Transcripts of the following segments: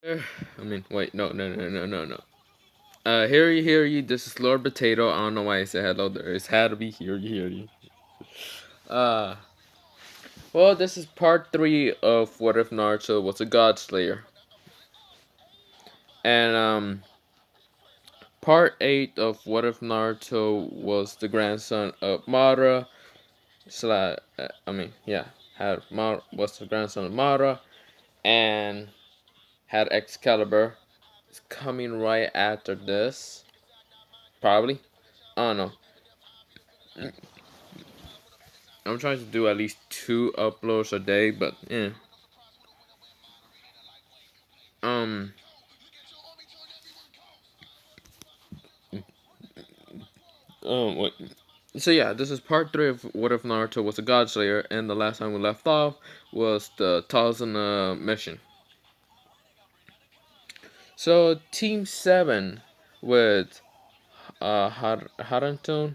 I mean, wait, no. Hear you. This is Lord Potato. I don't know why I said hello there. It's had to be hear you. Uh, well, this is part 3 of What If Naruto Was a GodSlayer. And, part 8 of What If Naruto Was the grandson of Madara. Was the grandson of Madara. And had Excalibur. It's coming right after this. Probably. I don't know. I'm trying to do at least 2 uploads a day, but yeah. Um. What? So yeah, this is part 3 of What If Naruto Was a Godslayer, and the last time we left off was the Tazuna mission. So Team 7 with Haruto,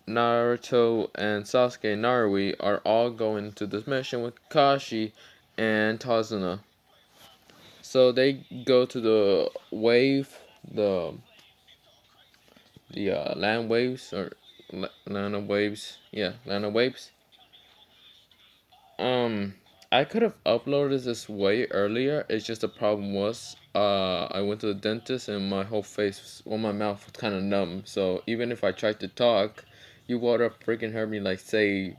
Naruto, and Sasuke Narui are all going to this mission with Kakashi and Tazuna. So they go to the wave, the land waves or land of waves. Yeah, land of waves. Um, I could have uploaded this way earlier. It's just the problem was, I went to the dentist and my whole face, well, my mouth was kind of numb. So even if I tried to talk, you would have freaking heard me like say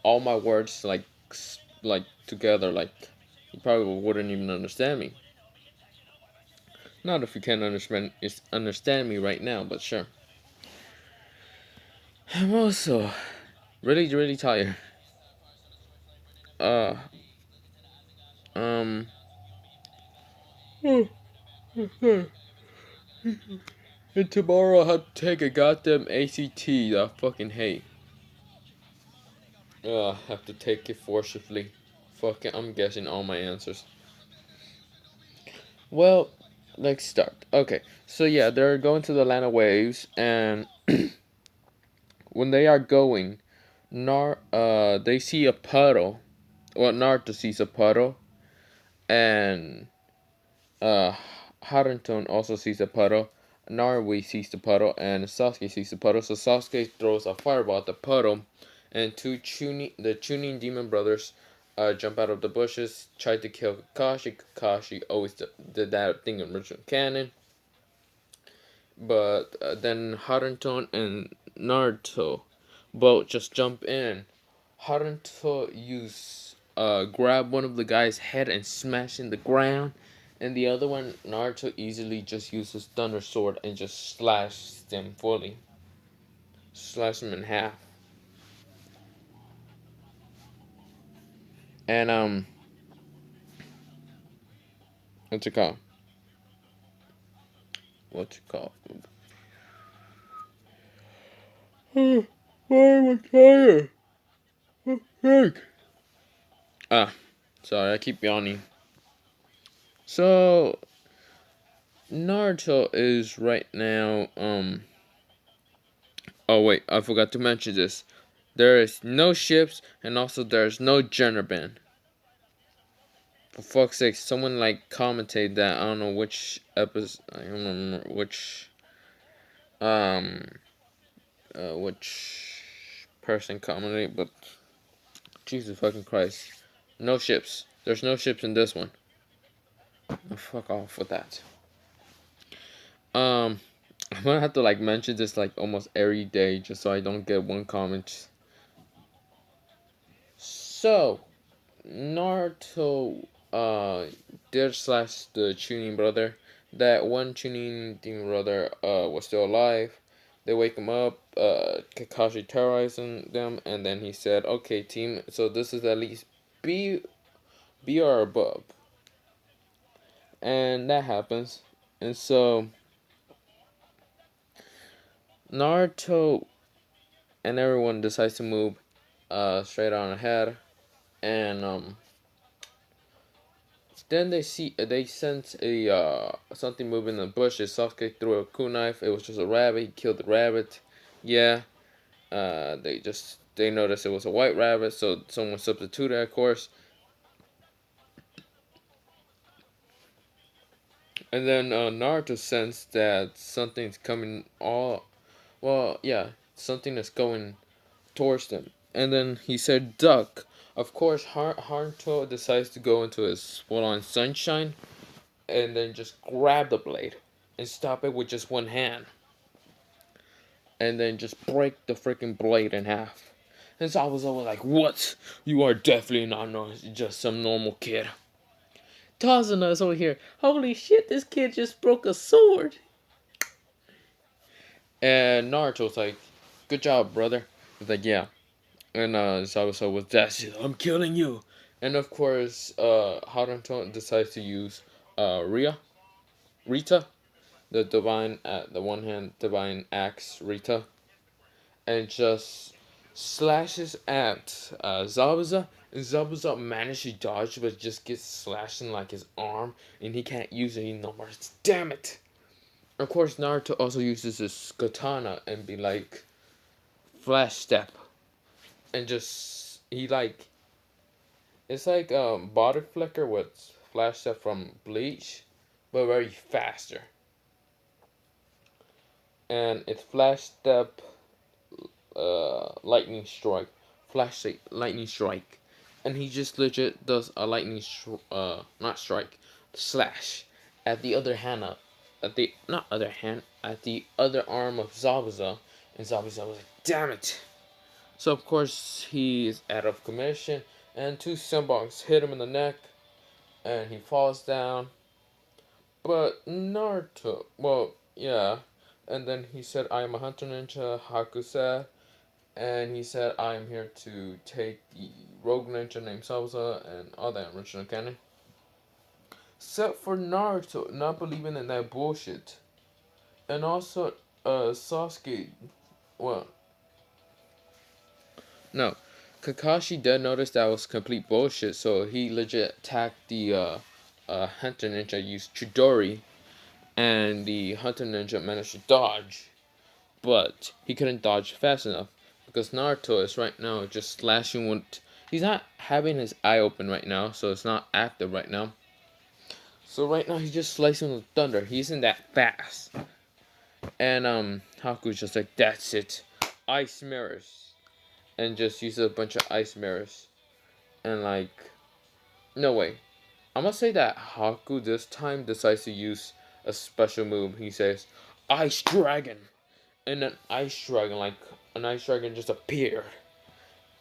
all my words like together. Like you probably wouldn't even understand me. Not if you can't understand me right now, but sure. I'm also really tired. Uh, um, and tomorrow I have to take a goddamn ACT that I fucking hate. I have to take it forcibly. Fucking, I'm guessing all my answers. Well, let's start. Okay, so yeah, they're going to the land of waves, and when they are going, they see a puddle. Well, Naruto sees a puddle, and uh, Haruto also sees a puddle. Narui sees the puddle, and Sasuke sees the puddle. So Sasuke throws a fireball at the puddle, and the Chunin demon brothers jump out of the bushes, try to kill Kakashi. Kakashi always did that thing in original canon. But then Haruto and Naruto both just jump in. Haruto grab one of the guy's head and smash in the ground, and the other one, Naruto easily just uses Thunder Sword and just slashes him fully. Slash him in half. And what's it called? What's it called? Why am I tired? Heck. Sorry, I keep yawning. So Naruto is right now oh wait, I forgot to mention this. There is no ships, and also there's no Generban. For fuck's sake, someone like commentate that. I don't know which episode. I don't remember um which person commented, but Jesus fucking Christ, no ships. There's no ships in this one. Oh, fuck off with that. I'm gonna have to like mention this like almost every day just so I don't get one comment. So Naruto did slash the Chunin brother. That one Chunin demon brother was still alive. They wake him up, Kakashi terrorizing them, and then he said, okay team, so this is at least B or above. And that happens. And so Naruto and everyone decides to move straight on ahead, and then they sense a something moving in the bushes. Sasuke threw a kunai. It was just a rabbit. He killed the rabbit. Yeah. They noticed it was a white rabbit, so someone substituted, of course. And then Naruto sensed that something's coming all well, yeah, something is going towards them. And then he said duck. Of course, Haruto decides to go into his full-on sunshine and then just grab the blade and stop it with just one hand. And then just break the freaking blade in half. And so I was always like, what? You are definitely not just some normal kid. Tazuna is over here. Holy shit, this kid just broke a sword. And Naruto's like, good job, brother. He's like, yeah. And Zabuza was, that's it, I'm killing you. And of course, Haruto decides to use Rita, the divine, the one hand divine axe Rita, and just slashes at Zabuza. And Zabuza manages to dodge, but just gets slashed in like his arm, and he can't use it no more. Damn it! Of course, Naruto also uses his katana and be like, flash step, and just he like it's like body flicker with flash step from Bleach, but very faster. And it's flash step, lightning strike, lightning strike, and he just legit does a lightning not strike, slash at the other hand at the not other hand at the other arm of Zabuza, and Zabuza was like, damn it. So of course he's out of commission, and two sunbox hit him in the neck, and he falls down. But Naruto, well, yeah, and then he said, "I am a hunter ninja," Haku said, and he said, "I am here to take the rogue ninja named Salsa and all that original canon." Except for Naruto not believing in that bullshit, and also, Sasuke, well, no, Kakashi did notice that was complete bullshit, so he legit attacked the Hunter Ninja, used Chidori, and the Hunter Ninja managed to dodge, but he couldn't dodge fast enough because Naruto is right now just slashing with. He's not having his eye open right now, so it's not active right now. So right now he's just slicing with thunder. He isn't that fast, and Haku's just like, that's it, ice mirrors, and just uses a bunch of ice mirrors. And like, no way. I'm gonna say that Haku this time decides to use a special move. He says, Ice Dragon. And an ice dragon just appeared.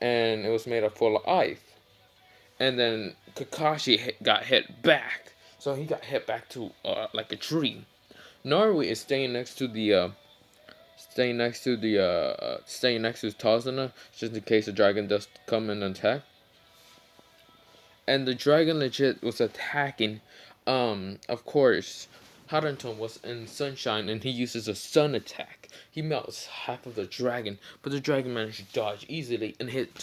And it was made of full of ice. And then Kakashi got hit back. So he got hit back to like a tree. Naruto is staying next to Tazuna, just in case the dragon does come and attack. And the dragon legit was attacking. Of course, Haruto was in sunshine, and he uses a sun attack. He melts half of the dragon, but the dragon managed to dodge easily and hit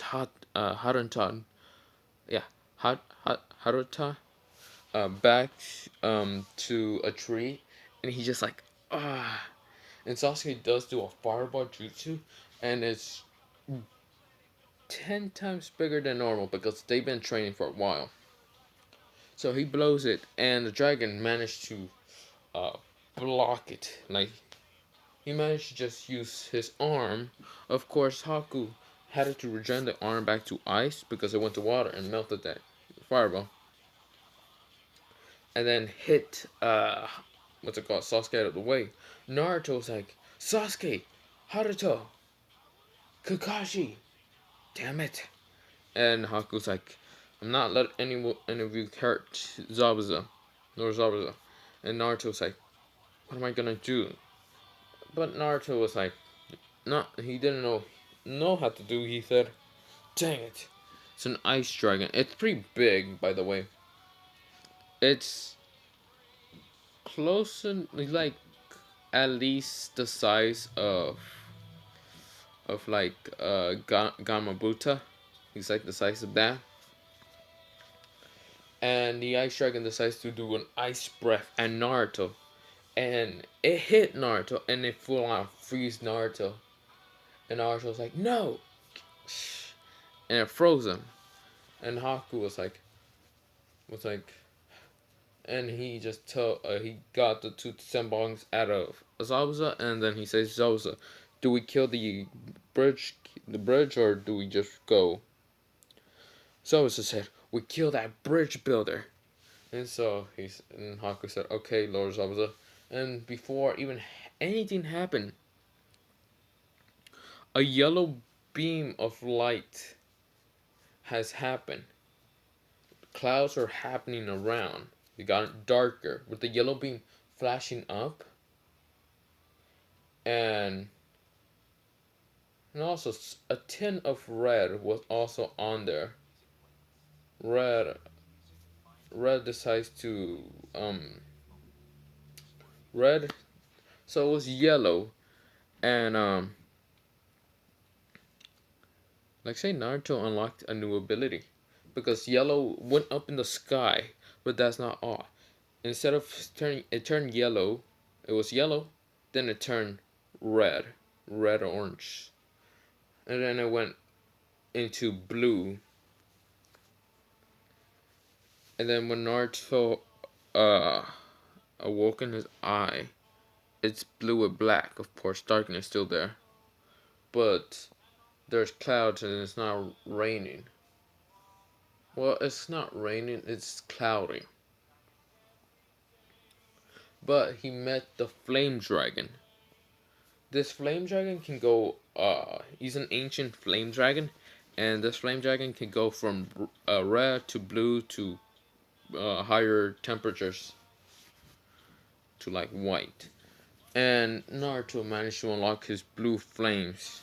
Haruto. Yeah, Haruto back to a tree, and he just like ah. And Sasuke does do a fireball jutsu, and it's 10 times bigger than normal because they've been training for a while. So he blows it, and the dragon managed to uh, block it. Like, he managed to just use his arm. Of course, Haku had to regen the arm back to ice because it went to water and melted that fireball. And then hit, Sasuke out of the way. Naruto's like, Sasuke, Haruto, Kakashi, damn it. And Haku's like, I'm not letting any of you hurt Zabuza, nor Zabuza. And Naruto's like, what am I gonna do? But Naruto was like, no, he didn't know how to do. He said, dang it, it's an ice dragon. It's pretty big, by the way. It's close and like at least the size of like Gamabuta. He's like the size of that. And the ice dragon decides to do an ice breath at Naruto, and it hit Naruto, and it full on freeze Naruto. And Naruto was like, no, and it froze him. And Haku was like, and he got the two sembongs out of Zabuza, and then he says, Zabuza, do we kill the bridge, or do we just go? Zabuza said, we kill that bridge builder. And so and Haku said, okay, Lord Zabuza. And before even anything happened, a yellow beam of light has happened. Clouds are happening around. They got darker with the yellow beam flashing up, and also a tin of red was also on there. Red, red decides to red. So it was yellow, and like say Naruto unlocked a new ability, because yellow went up in the sky, but that's not all. Instead of turning, it turned yellow. It was yellow, then it turned red, red or orange, and then it went into blue. And then when Naruto uh awoke in his eye, it's blue with black. Of course, darkness still there, but there's clouds and it's not raining. Well, it's not raining, it's cloudy. But he met the flame dragon. This flame dragon can go, he's an ancient flame dragon, and this flame dragon can go from red to blue to higher temperatures to like white. And Naruto managed to unlock his blue flames.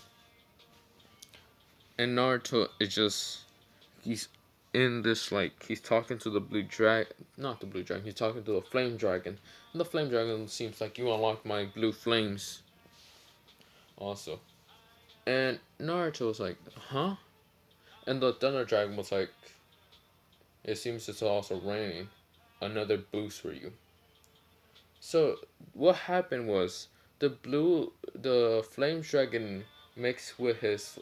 And Naruto is just, he's in this, like, he's talking to the blue dragon, not the blue dragon, he's talking to the flame dragon. And the flame dragon seems like, you unlocked my blue flames also. And Naruto was like, huh? And the thunder dragon was like, it seems it's also raining. Another boost for you. So what happened was the flame dragon mixed with his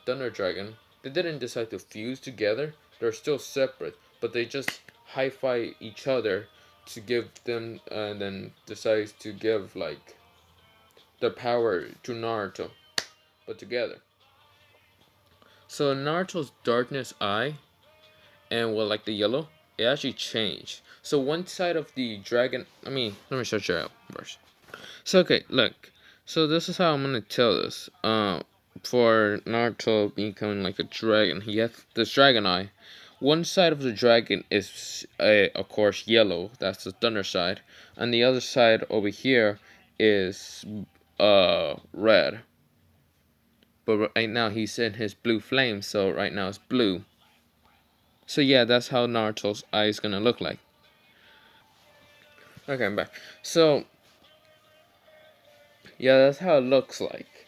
thunder dragon. They didn't decide to fuse together. They're still separate, but they just hi-fi each other to give them, and then decides to give like the power to Naruto, but together. So Naruto's darkness eye and what like the yellow, it actually changed. So one side of the dragon, let me search it out first. So okay, look. So this is how I'm gonna tell this. For Naruto becoming like a dragon, he has this dragon eye. One side of the dragon is, of course, yellow. That's the thunder side, and the other side over here is red. But right now he's in his blue flame, so right now it's blue. So yeah, that's how Naruto's eye is gonna look like. Okay, I'm back. So yeah, that's how it looks like.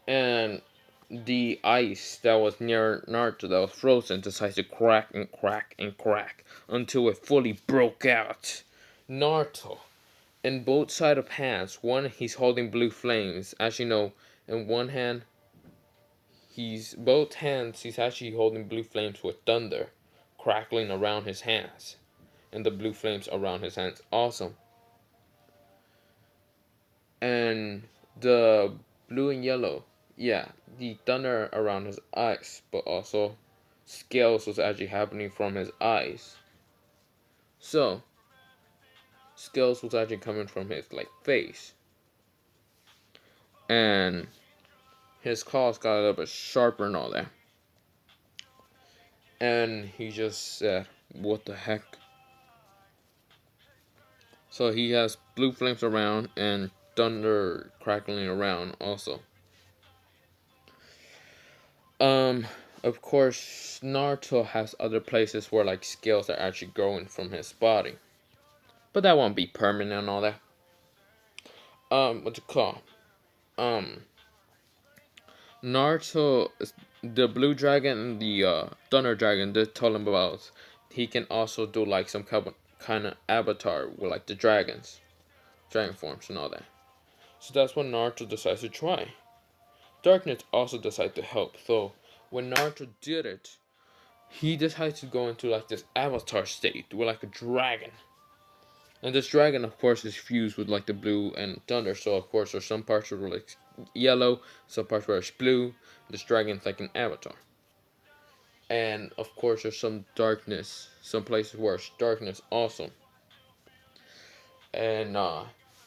And the ice that was near Naruto that was frozen decides to crack and crack and crack until it fully broke out. Naruto, in both side of hands, one he's holding blue flames. As you know, in one hand, he's actually holding blue flames with thunder crackling around his hands, and the blue flames around his hands also. And the blue and yellow, yeah, the thunder around his eyes, but also scales was actually happening from his eyes. So scales was actually coming from his like face, and his claws got a little bit sharper and all that. And he just said, "What the heck?" So he has blue flames around and thunder crackling around also. Um, of course, Naruto has other places where like scales are actually growing from his body, but that won't be permanent and all that. What you call? Um, Naruto, the blue dragon and the thunder dragon. They told him about he can also do like some kind of avatar with like the dragon forms and all that. So that's what Naruto decides to try. Darkness also decided to help. So when Naruto did it, he decides to go into like this avatar state with like a dragon. And this dragon, of course, is fused with like the blue and thunder. So of course, there's some parts where like yellow, some parts where it's blue. This dragon's like an avatar. And of course, there's some darkness, some places where it's darkness also. And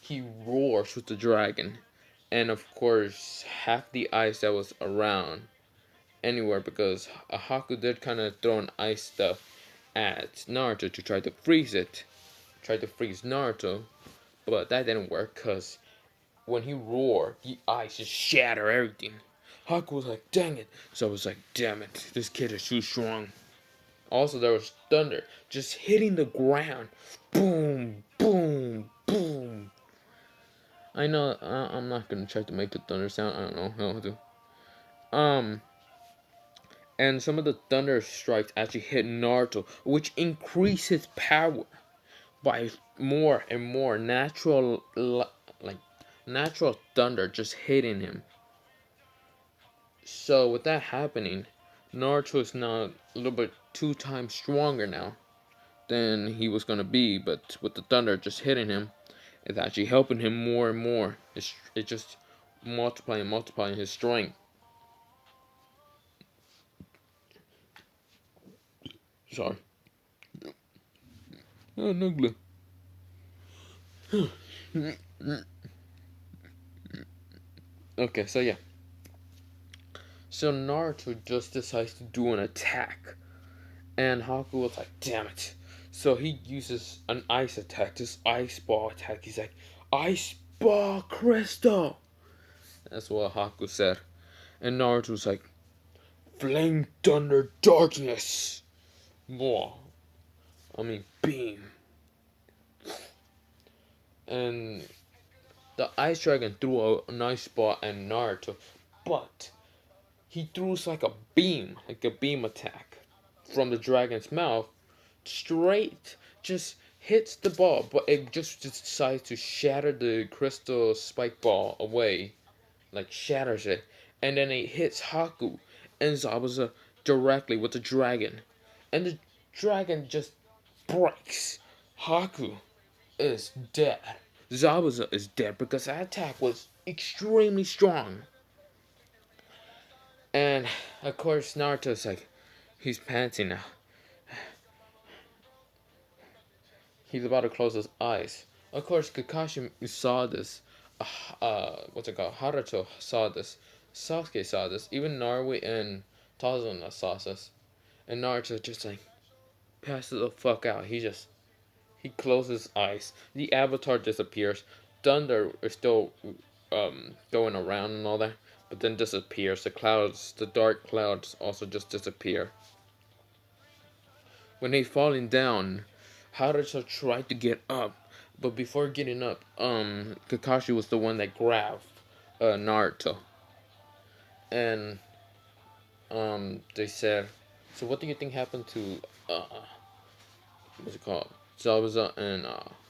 he roars with the dragon, and of course, half the ice that was around anywhere, because Haku did kind of throw an ice stuff at Naruto to try to freeze it, try to freeze Naruto, but that didn't work because when he roared, the ice just shattered everything. Haku was like, dang it. So I was like, damn it, this kid is too strong. Also, there was thunder just hitting the ground. Boom, boom, boom. I know, I'm not gonna try to make the thunder sound. I don't know how to. And some of the thunder strikes actually hit Naruto, which increased his power by more and more like natural thunder just hitting him. So with that happening, Naruto is now a little bit 2 times stronger now than he was gonna be. But with the thunder just hitting him, it's actually helping him more and more. It's just multiplying his strength. Sorry. Oh, no glue. Okay, so yeah. So Naruto just decides to do an attack. And Haku was like, damn it. So he uses an ice attack, this ice ball attack. He's like, Ice Ball Crystal! That's what Haku said. And Naruto was like, Flame Thunder Darkness! Whoa. Beam. And the Ice Dragon threw an ice ball at Naruto, but he threw like a beam attack from the dragon's mouth straight, just hits the ball, but it just decides to shatter the crystal spike ball away, like shatters it, and then it hits Haku and Zabuza directly with the dragon, and the dragon just breaks. Haku is dead. Zabuza is dead because that attack was extremely strong. And of course, Naruto's like, he's panting now. He's about to close his eyes. Of course, Kakashi saw this. What's it called? Haruto saw this. Sasuke saw this. Even Narui and Tazuna saw this. And Naruto just like passes the fuck out. He closes his eyes. The avatar disappears. Thunder is still going around and all that, but then disappears. The dark clouds also just disappear. When he's falling down, Haruto tried to get up, but before getting up, Kakashi was the one that grabbed Naruto, and they said, "So what do you think happened to what's it called, Zabuza and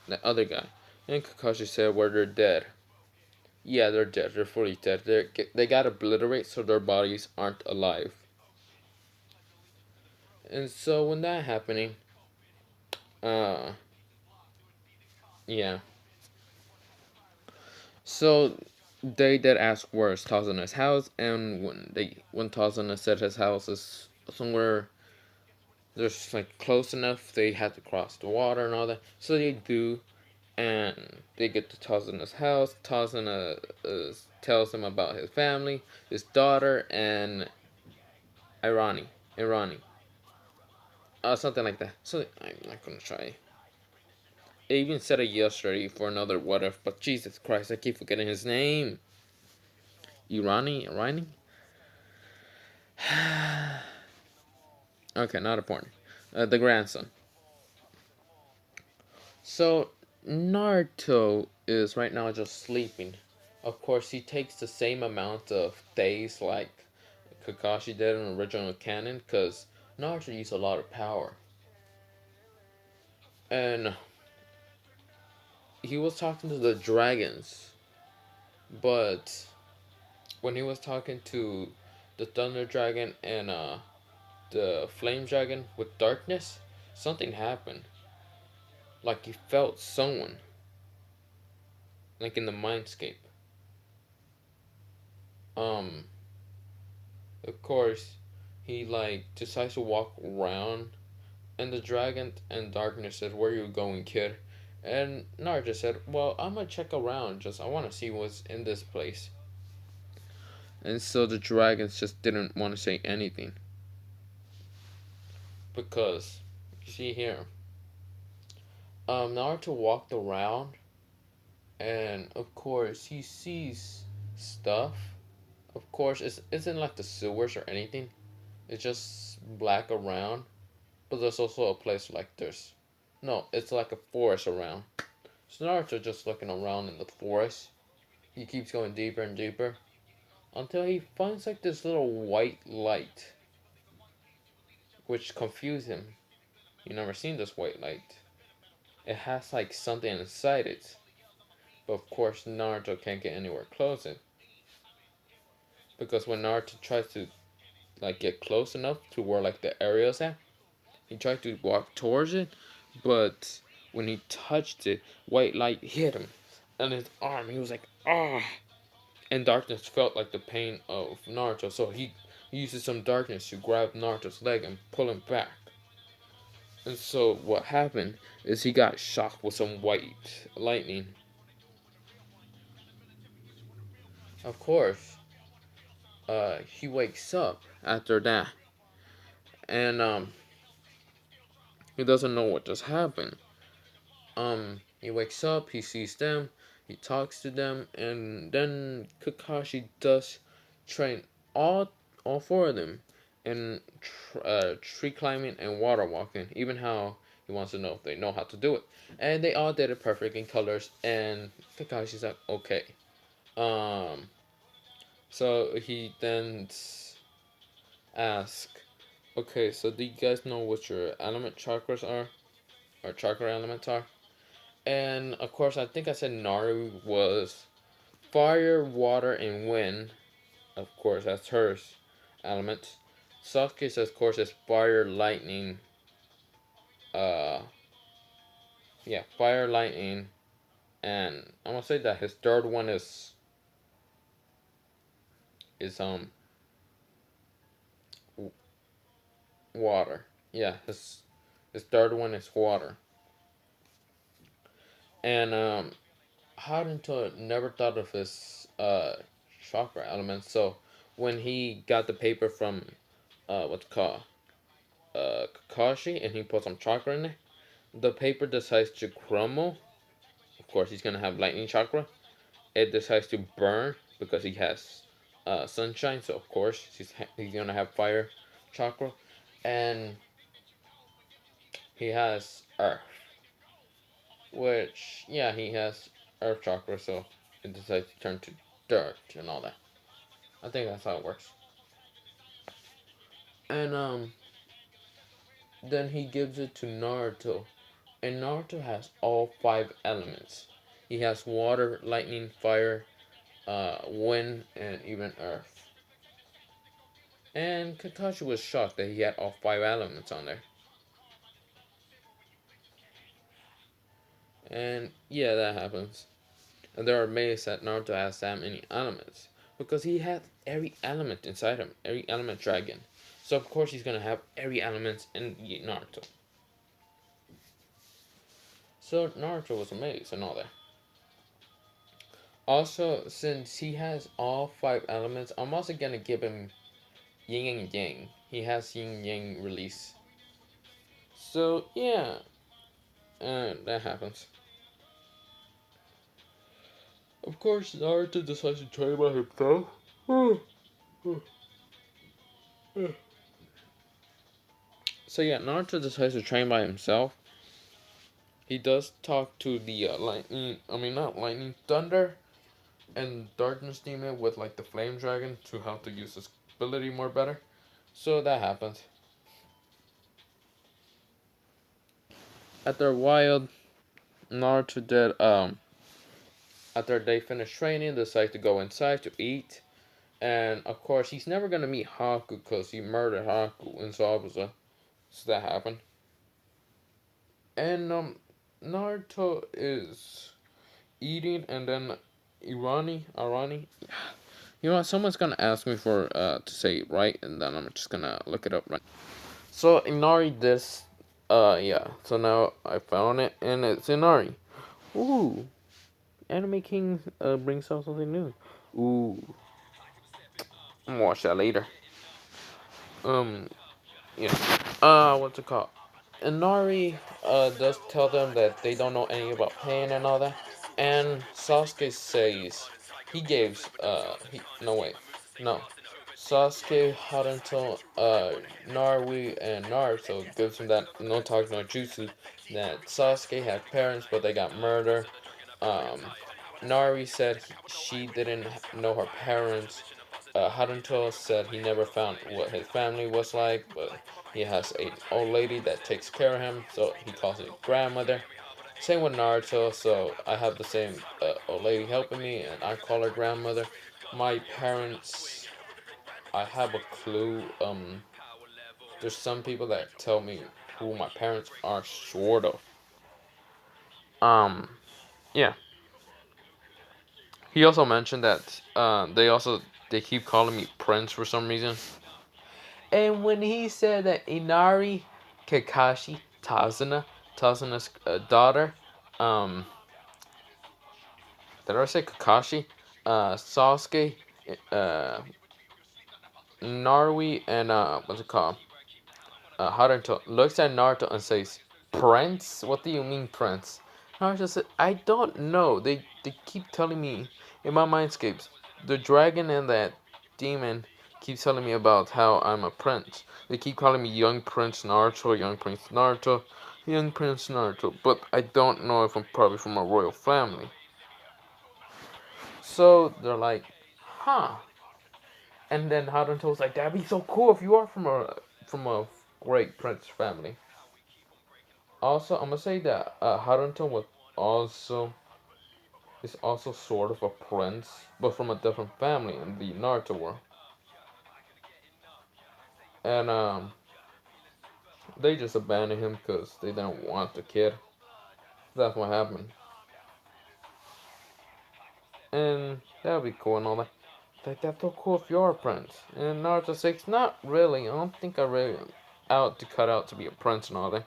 that other guy?" And Kakashi said, "Well, they're dead. Yeah, they're dead. They're fully dead. They got obliterated, so their bodies aren't alive." And so when that happening, uh, yeah. So they did ask where's Tazuna's house, and when Tazuna said his house is somewhere there's like close enough, they had to cross the water and all that. So they do, and they get to Tazuna's house. Tazuna tells him about his family, his daughter, and Irani, something like that. So I'm not gonna try. I even said it yesterday for another what if, but Jesus Christ, I keep forgetting his name. Irani? Okay, not important. The grandson. So, Naruto is right now just sleeping. Of course, he takes the same amount of days like Kakashi did in the original canon, because Naruto used a lot of power. And he was talking to the dragons, but when he was talking to the Thunder Dragon and the Flame Dragon with darkness, something happened. like he felt someone, like in the mindscape. Um, of course, he like decides to walk around, and the dragon and darkness said, "Where you going, kid?" And Naruto said, "Well, I'm gonna check around. Just I want to see what's in this place." And so the dragons just didn't want to say anything because, you see here, Naruto walked around, and of course he sees stuff. Of course, it isn't like the sewers or anything. It's just black around, but there's also a place like this. No, it's like a forest around. So Naruto just looking around in the forest. He keeps going deeper and deeper until he finds like this little white light, which confused him. You never seen this white light. It has like something inside it, but of course Naruto can't get anywhere close it because when Naruto tries to like get close enough to where like the area's at, he tried to walk towards it, but when he touched it, white light hit him on his arm. He was like, ah! And darkness felt like the pain of Naruto, so he uses some darkness to grab Naruto's leg and pull him back. And so what happened is he got shocked with some white lightning. Of course, he wakes up after that, and he doesn't know what just happened. He wakes up, he sees them, he talks to them, and then Kakashi does train all four of them in tree climbing and water walking. Even how he wants to know if they know how to do it, and they all did it perfect in colors. And Kakashi's like, okay. Um, so he then asks, okay, so do you guys know what your element chakras are, or chakra elements are? And of course, I think I said Naru was fire, water, and wind. Of course, that's hers element. Sasuke's, of course, is fire, lightning. Uh, yeah, fire, lightning, and I'm gonna say that his third one is water. Yeah, his third one is water. And Haruto never thought of his chakra element. So when he got the paper from what's it called Kakashi, and he put some chakra in it, the paper decides to crumble. Of course, he's gonna have lightning chakra. It decides to burn because he has sunshine. So of course, he's gonna have fire chakra, and he has earth, which yeah, he has earth chakra. So it decides to turn to dirt and all that. I think that's how it works. And then he gives it to Naruto, and Naruto has all five elements. He has water, lightning, fire, wind, and even earth. And Kakashi was shocked that he had all five elements on there. And yeah, that happens. And they're amazed that Naruto has that many elements. Because he had every element inside him, every element dragon. So of course he's gonna have every element in Naruto. So Naruto was amazed and all that. Also, since he has all five elements, I'm also gonna give him yin and yang. He has yin yang release. So yeah, that happens. Of course, Naruto decides to train by himself. So yeah, Naruto decides to train by himself. He does talk to the lightning. I mean, not lightning, thunder, and darkness demon with like the flame dragon to help to use his ability more better. So that happens. After a while, Naruto did after they finish training, decide to go inside to eat. And of course, he's never gonna meet Haku because he murdered Haku in Zabuza. So that happened. And Naruto is eating, and then Irani. You know what? Someone's gonna ask me for to say it right, and then I'm just gonna look it up right. So Inari this, yeah. So now I found it, and it's Inari. Ooh, Anime King brings out something new. Ooh, I'm gonna watch that later. Um, yeah. What's it called? Inari does tell them that they don't know anything about pain and all that. And Sasuke says he gives he no wait no Sasuke, Haruto, Narui, and Naruto gives him that no talk no jutsu that Sasuke had parents but they got murdered. Nari said she didn't know her parents. Haruto said he never found what his family was like, but he has an old lady that takes care of him, so he calls it grandmother. Same with Naruto, so I have the same old lady helping me, and I call her grandmother. My parents, I have a clue. There's some people that tell me who my parents are, sort of. Um, yeah. He also mentioned that they keep calling me Prince for some reason. And when he said that Inari, Kakashi, Tazuna's daughter, um, did I say Kakashi? Sasuke, uh, Narui, and what's it called? Haruto looks at Naruto and says, "Prince? What do you mean, Prince?" Naruto said, "I don't know. They keep telling me in my mindscapes. The dragon and that demon keep telling me about how I'm a prince. They keep calling me Young Prince Naruto, Young Prince Naruto, Young Prince Naruto. But I don't know if I'm probably from a royal family." So they're like, "Huh?" And then Haruto was like, "That'd be so cool if you are from a great prince family." Also, I'm gonna say that Haruto was also is also sort of a prince, but from a different family in the Naruto world. And they just abandoned him because they didn't want the kid. That's what happened. And that'd be cool and all that. Like, that's so cool if you're a prince. And Naruto says, not really. I don't think I really out to cut out to be a prince and all that.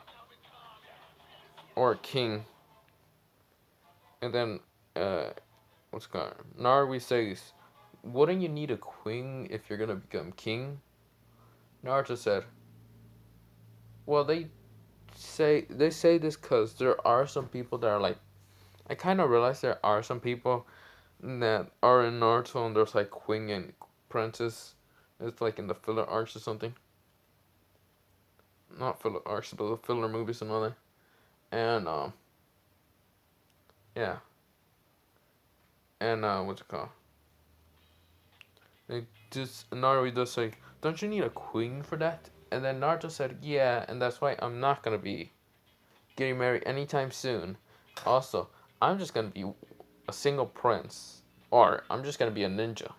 Or a king. And then, what's it called? Narui says, wouldn't you need a queen if you're gonna become king? Naruto said, well, they say this because there are some people that are like, I kind of realize there are some people that are in Naruto and there's like queen and princess. It's like in the filler arcs or something. Not filler arcs, but the filler movies and all that. And yeah, and what's it called? It just Naruto does say, don't you need a queen for that? And then Naruto said, yeah, and that's why I'm not gonna be getting married anytime soon. Also, I'm just gonna be a single prince, or I'm just gonna be a ninja.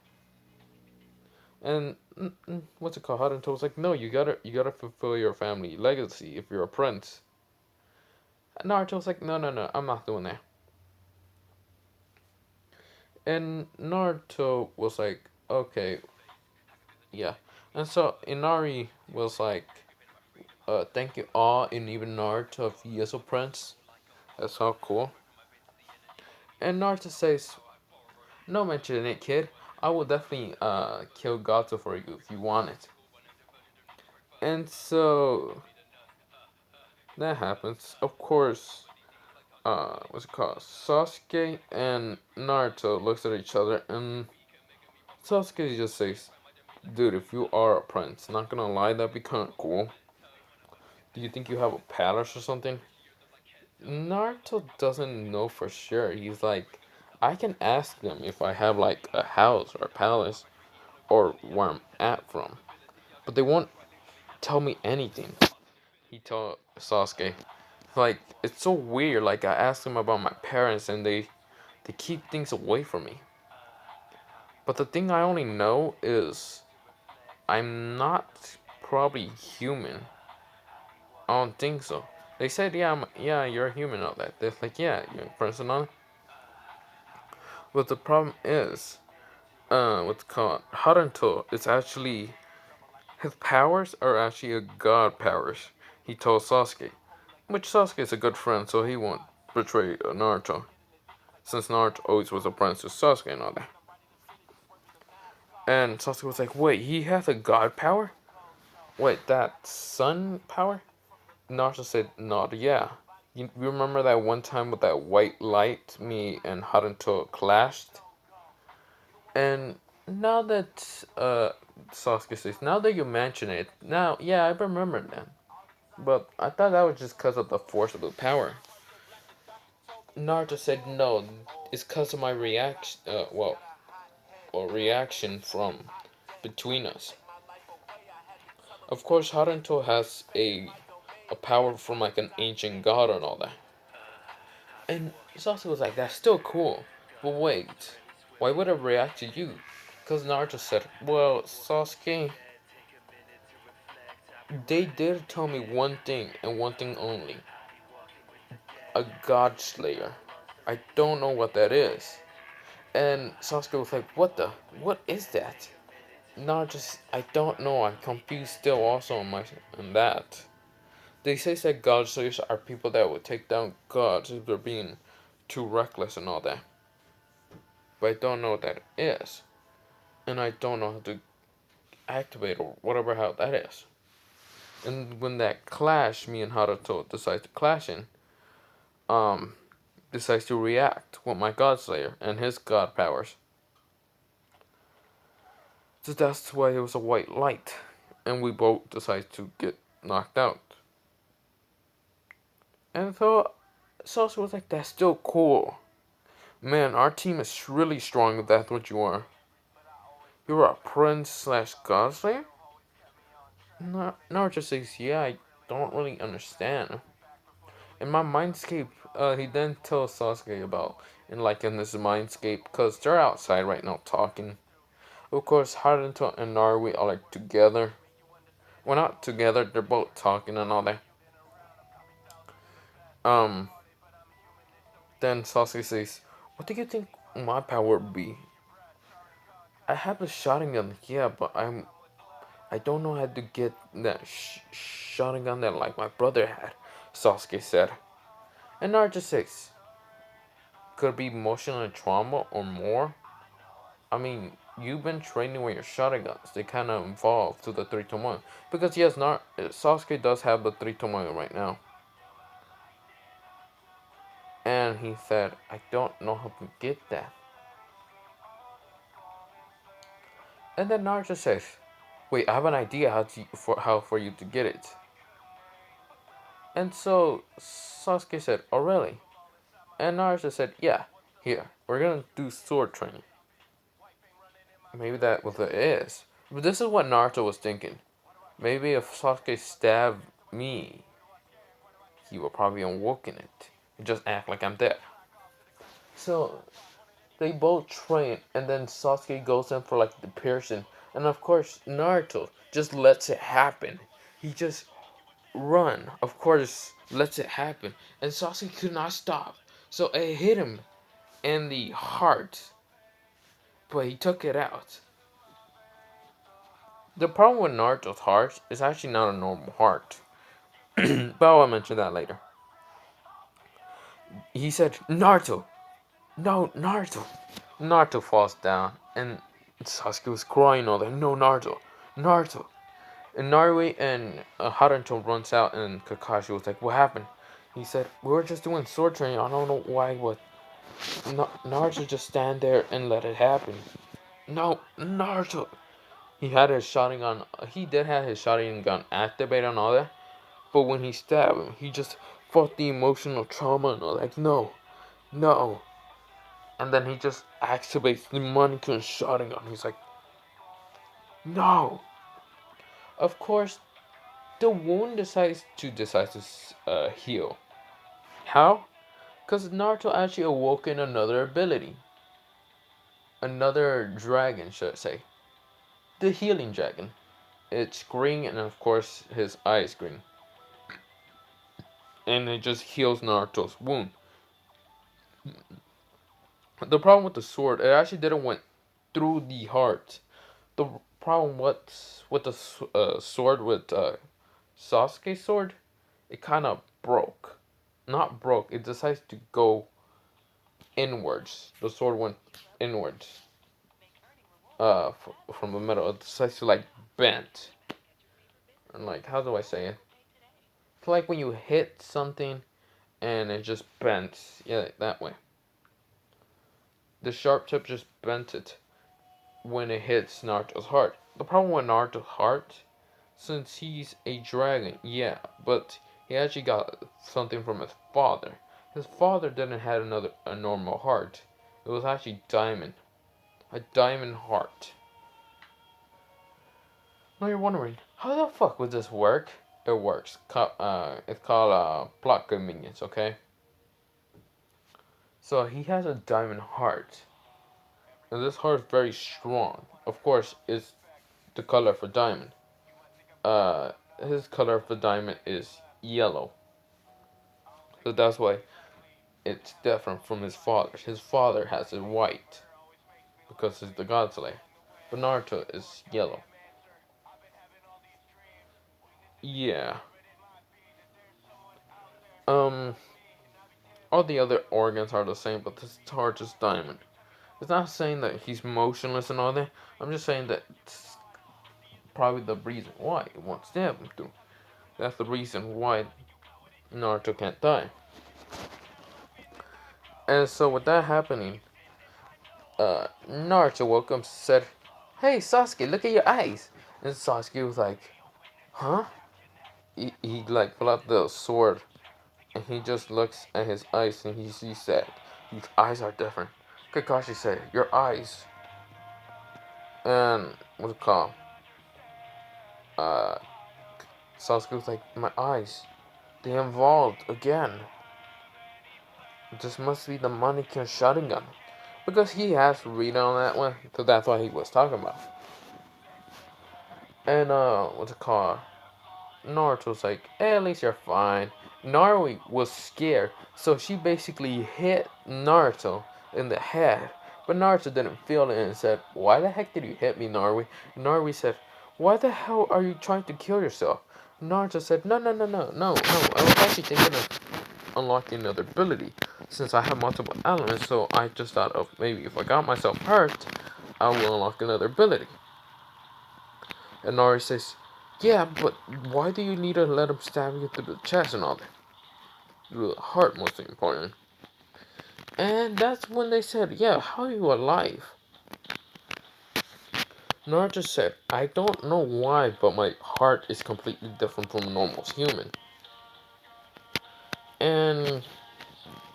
And what's it called? Haruto was like, no, you gotta fulfill your family legacy if you're a prince. And Naruto was like, no, no, no, I'm not doing that. And Naruto was like, okay, yeah. And so Inari was like, thank you all, and even Naruto if he is a prince. That's so cool. And Naruto says, no mention it, kid. I will definitely kill Gato for you if you want it. And so that happens. Of course, what's it called? Sasuke and Naruto looks at each other, and Sasuke just says, "Dude, if you are a prince, not gonna lie, that'd be kind of cool. Do you think you have a palace or something?" Naruto doesn't know for sure. He's like, I can ask them if I have like a house or a palace or where I'm at from, but they won't tell me anything. He told Sasuke. Like, it's so weird. Like, I asked them about my parents and they keep things away from me. But the thing I only know is I'm not probably human. I don't think so. They said, yeah, yeah, you're a human, all that. They're like, yeah, you're a person on. But the problem is, what's called Haruto is actually his powers are actually a god powers. He told Sasuke, which Sasuke is a good friend, so he won't betray Naruto, since Naruto always was a friend to Sasuke and all that. And Sasuke was like, wait, he has a god power? Wait, that sun power? Naruto said, not yeah. You remember that one time with that white light, me and Haruto clashed? And now that, Sasuke says, now that you mention it, now, yeah, I remember that. But I thought that was just because of the force of the power. Naruto said, no, it's because of my reaction, or reaction from between us. Of course, Haruto has a power from like an ancient god and all that. And Sasuke was like, that's still cool. But wait, why would I react to you? Because Naruto said, well, Sasuke, they did tell me one thing and one thing only. A GodSlayer. I don't know what that is. And Sasuke was like, what is that? Naruto, I don't know, I'm confused still also on that. They say that GodSlayers are people that would take down gods if they're being too reckless and all that. But I don't know what that is. And I don't know how to activate or whatever how that is. And when that clash, me and Haruto decides to clash in, um, decides to react with my GodSlayer and his God powers. So that's why it was a white light. And we both decide to get knocked out. And so Sasuke was like, that's still cool. Man, our team is really strong if that's what you are. You're a prince slash godslayer? Naruto says, yeah, I don't really understand. In my mindscape, he then tells Sasuke about, in this mindscape, because they're outside right now talking. Of course, Haruto and Naruto are like together. Well, not together, they're both talking and all that. Um, then Sasuke says, what do you think my power would be? I have a shotgun, yeah, but I don't know how to get that shotgun that like my brother had, Sasuke said. And Naruto says, could it be emotional trauma or more? I mean, you've been training with your shotguns. They kind of evolve to the 3 to 1. Because yes, Sasuke does have the 3 to 1 right now. And he said, I don't know how to get that. And then Naruto says, wait, I have an idea how for you to get it. And so Sasuke said, oh really? And Naruto said, yeah, here, we're gonna do sword training. Maybe that what it is. But this is what Naruto was thinking. Maybe if Sasuke stabbed me, he will probably unwoken it. And just act like I'm dead. So they both train and then Sasuke goes in for like the piercing. And of course Naruto just lets it happen. He just run, of course, lets it happen. And Sasuke could not stop. So it hit him in the heart. But he took it out. The problem with Naruto's heart is actually not a normal heart. But I'll mention that later. He said, Naruto! No, Naruto! Naruto falls down, and Sasuke was crying all that. No, Naruto! Naruto! And Naruto and Haruto runs out, and Kakashi was like, what happened? He said, we were just doing sword training. I don't know why, but Naruto just stand there and let it happen. No, Naruto! He had his shotting gun. He did have his shotting gun activated and all that. But when he stabbed him, he just fought the emotional trauma and all like, no, no. And then he just activates the Mannequin shotting gun. He's like, no. Of course, the wound decides to heal. How? Because Naruto actually awoken another ability. Another dragon, should I say. The healing dragon. It's green and of course his eye is green. and it just heals Naruto's wound. The problem with the sword, it actually didn't went through the heart. The problem with the sword with Sasuke's sword, it kind of broke. Not broke. It decides to go inwards. The sword went inwards. From the middle, it decides to like bend. And like, how do I say it? It's like when you hit something and it just bends. Yeah, that way. The sharp tip just bent it when it hits Naruto's heart. The problem with Naruto's heart, since he's a dragon, yeah, but he actually got something from his father. His father didn't have a normal heart. It was actually diamond, a diamond heart. Now you're wondering, how the fuck would this work? It works. It's called plot convenience, okay? So he has a diamond heart, and this heart is very strong. Of course, it's the color for diamond. Uh, his color for diamond is yellow, so that's why it's different from his father's. His father has it white because he's the GodSlayer, but Naruto is yellow. Yeah. Um, all the other organs are the same, but his heart is diamond. It's not saying that he's motionless and all that. I'm just saying that it's probably the reason why it won't stab him through. That's the reason why Naruto can't die. And so with that happening, Naruto woke up and said, "Hey Sasuke, look at your eyes." And Sasuke was like, "Huh?" He like pulled out the sword and he just looks at his eyes and he sees that his eyes are different. Kakashi said, "Your eyes." And what's it called? Uh, Sasuke was like, "My eyes, they involved again. This must be the Mannequin Sharingan." Because he has to read on that one, so that's what he was talking about. And what's it called? Naruto's like, hey, at least you're fine. Naruto was scared, so she basically hit Naruto in the head. But Naruto didn't feel it and said, why the heck did you hit me, Naruto? Naruto said, why the hell are you trying to kill yourself? Naruto said, no. I was actually thinking of unlocking another ability. Since I have multiple elements, so I just thought of maybe if I got myself hurt, I will unlock another ability. And Naruto says, yeah, but why do you need to let him stab you through the chest and all that? Through the heart, most important. And that's when they said, yeah, how are you alive? Naruto said, I don't know why, but my heart is completely different from a normal human. And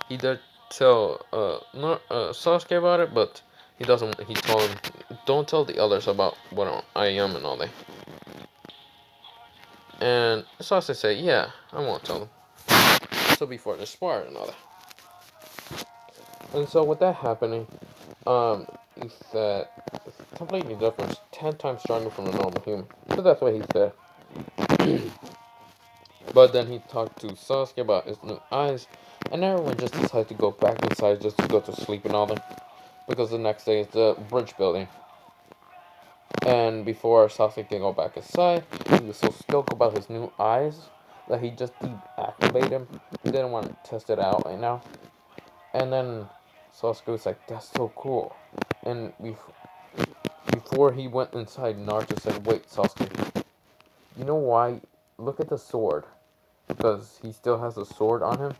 he did tell Sasuke about it, but he doesn't. He told him, don't tell the others about what I am and all that. And Sasuke said, yeah, I won't tell them. So before the spar and all that. And so with that happening, he said it's completely different. It's 10 times stronger from a normal human. So that's what he said. But then he talked to Sasuke about his new eyes, and everyone just decided to go back inside just to go to sleep and all that. Because the next day is the bridge building. And before Sasuke can go back inside, he was so stoked about his new eyes that he just deactivated them. He didn't want to test it out right now. And then Sasuke was like, that's so cool. And before he went inside, Naruto said, wait, Sasuke, you know why? Look at the sword. Because he still has a sword on him.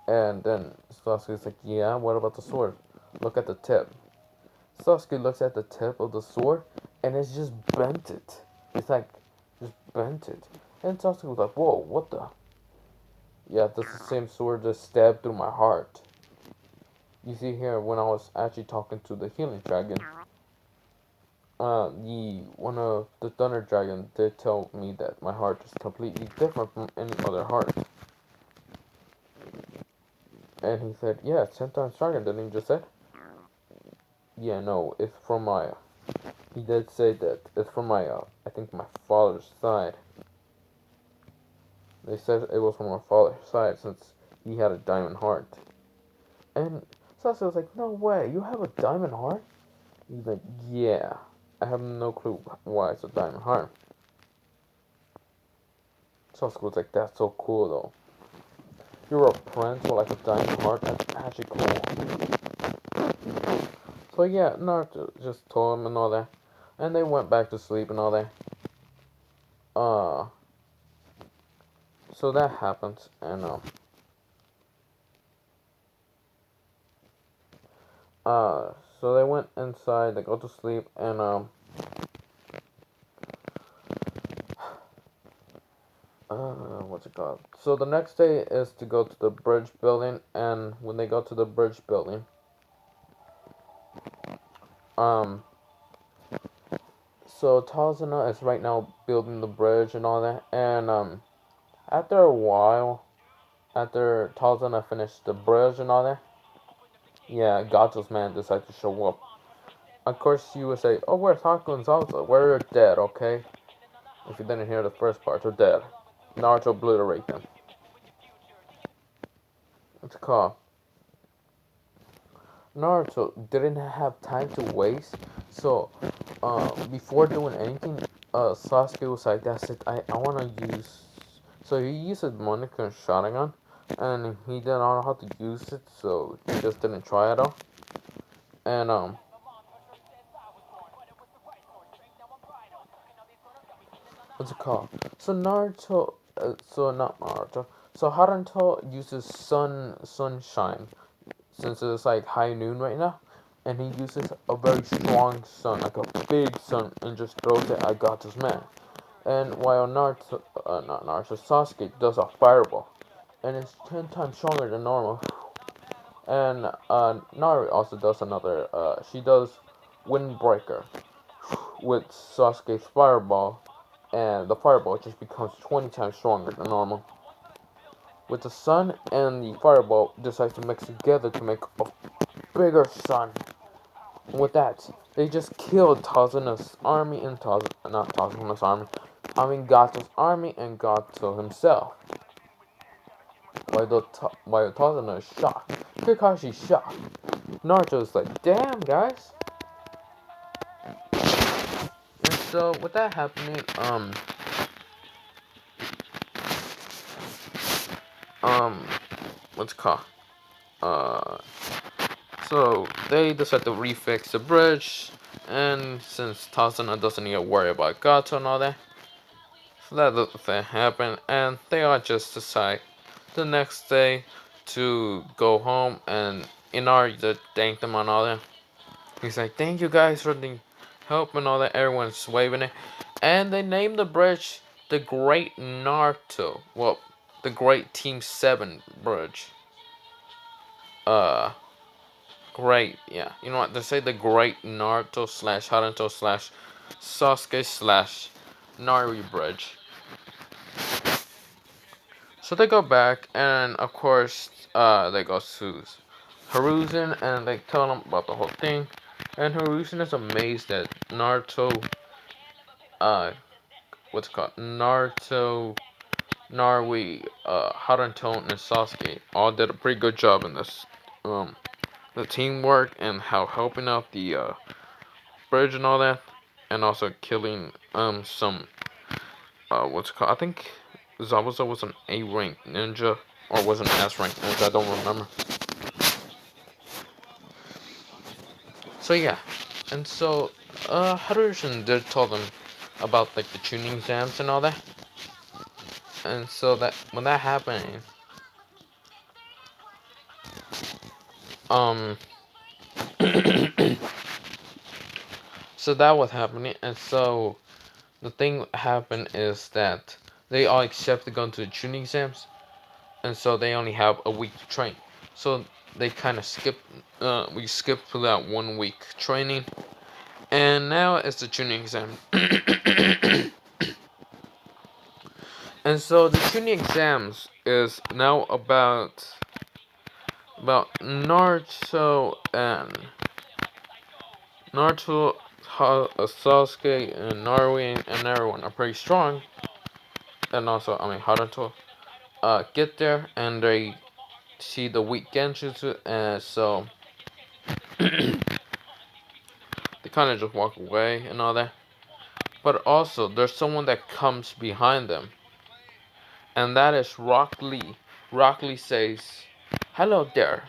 And then Sasuke's like, yeah, what about the sword? Look at the tip. Sasuke looks at the tip of the sword, and it's just bent it. It's like, just bent it. And Sasuke was like, whoa, what the? Yeah, that's the same sword that stabbed through my heart. You see here, when I was actually talking to the healing dragon, the one of the thunder dragon did tell me that my heart is completely different from any other heart. And he said, yeah, it's 10 times stronger, didn't he just say? Yeah, no, it's from my, he did say that it's from my, I think my father's side. They said it was from her father's side since he had a diamond heart. And Sasuke was like, no way, you have a diamond heart? He's like, yeah. I have no clue why it's a diamond heart. Sasuke was like, that's so cool though. You're a prince with like a diamond heart, that's actually cool. So yeah, Naruto just told him and all that. And they went back to sleep and all that. Uh, so that happens, and uh, so they went inside, they go to sleep, and what's it called? So the next day is to go to the bridge building, and when they go to the bridge building, um, so Tazuna is right now building the bridge and all that, and after a while, after Tazuna finished the bridge and all that, yeah, Gato's man decided to show up. Of course, you would say, oh, where's Haku and Zabuza? We're dead, okay? If you didn't hear the first part, they're dead. Naruto obliterate them. It's called Naruto didn't have time to waste, so before doing anything, Sasuke was like, "That's it. I wanna use." So he used his Monica and Sharingan, and he didn't know how to use it, so he just didn't try it out. And what's it called? So Naruto, so not Naruto. So Haruto uses sunshine since it's like high noon right now, and he uses a very strong sun, like a big sun, and just throws it at Gato's man. And while Naruto, not Naruto, Sasuke does a fireball, and it's 10 times stronger than normal. And Naru also does another, she does Windbreaker with Sasuke's fireball, and the fireball just becomes 20 times stronger than normal. With the sun and the fireball decides to mix together to make a bigger sun. And with that, they just killed Tazuna's army and not Tazuna's army. I mean Gato's army and Gato himself. While Tazuna is shocked. Kakashi's shocked. Naruto's like, damn guys. And so with that happening, what's it called? Uh So they decide to refix the bridge, and since Tazuna doesn't need to worry about Gato and all that, so that doesn't happen, and they all just decide the next day to go home, and Inari to thank them and all that. He's like, thank you guys for the help and all that, everyone's waving it, and they named the bridge the Great Naruto, well, the Great Team 7 Bridge. Great, yeah. You know what? They say the Great Naruto slash Haruto slash Sasuke slash Naru Bridge. So they go back, and of course, they go to Hiruzen, and they tell him about the whole thing. And Hiruzen is amazed that Naruto, what's it called? Naruto, Narui, Haruto, and Sasuke all did a pretty good job in this, the teamwork and how helping out the, bridge and all that, and also killing some what's it called? I think Zabuza was an A rank ninja or was an S rank ninja. I don't remember. So yeah, and so Harusan did tell them about like the tuning exams and all that, and so that when that happened, um, so that was happening, and so the thing happened is that they all accepted going to the tuning exams, and so they only have a week to train. So they kind of we skipped to that 1 week training, and now it's the tuning exam. And so the tuning exams is now about Naruto, Sasuke, and Narui, and everyone are pretty strong, and also I mean Haruto. get there and they see the weak genjutsu, and so they kind of just walk away and all that. But also, there's someone that comes behind them, and that is Rock Lee. Rock Lee says, "Hello there.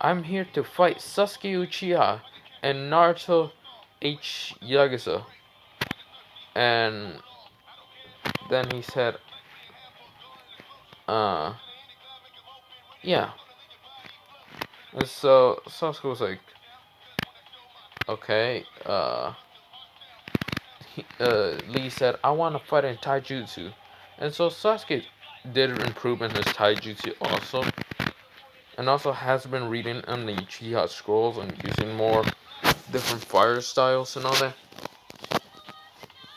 I'm here to fight Sasuke Uchiha and Naruto H. Yakuza." And then he said, uh, yeah. And so Sasuke was like, okay, Lee said, I want to fight in taijutsu. And so Sasuke did improve in his taijutsu also. And also has been reading on the Uchiha scrolls and using more different fire styles and all that.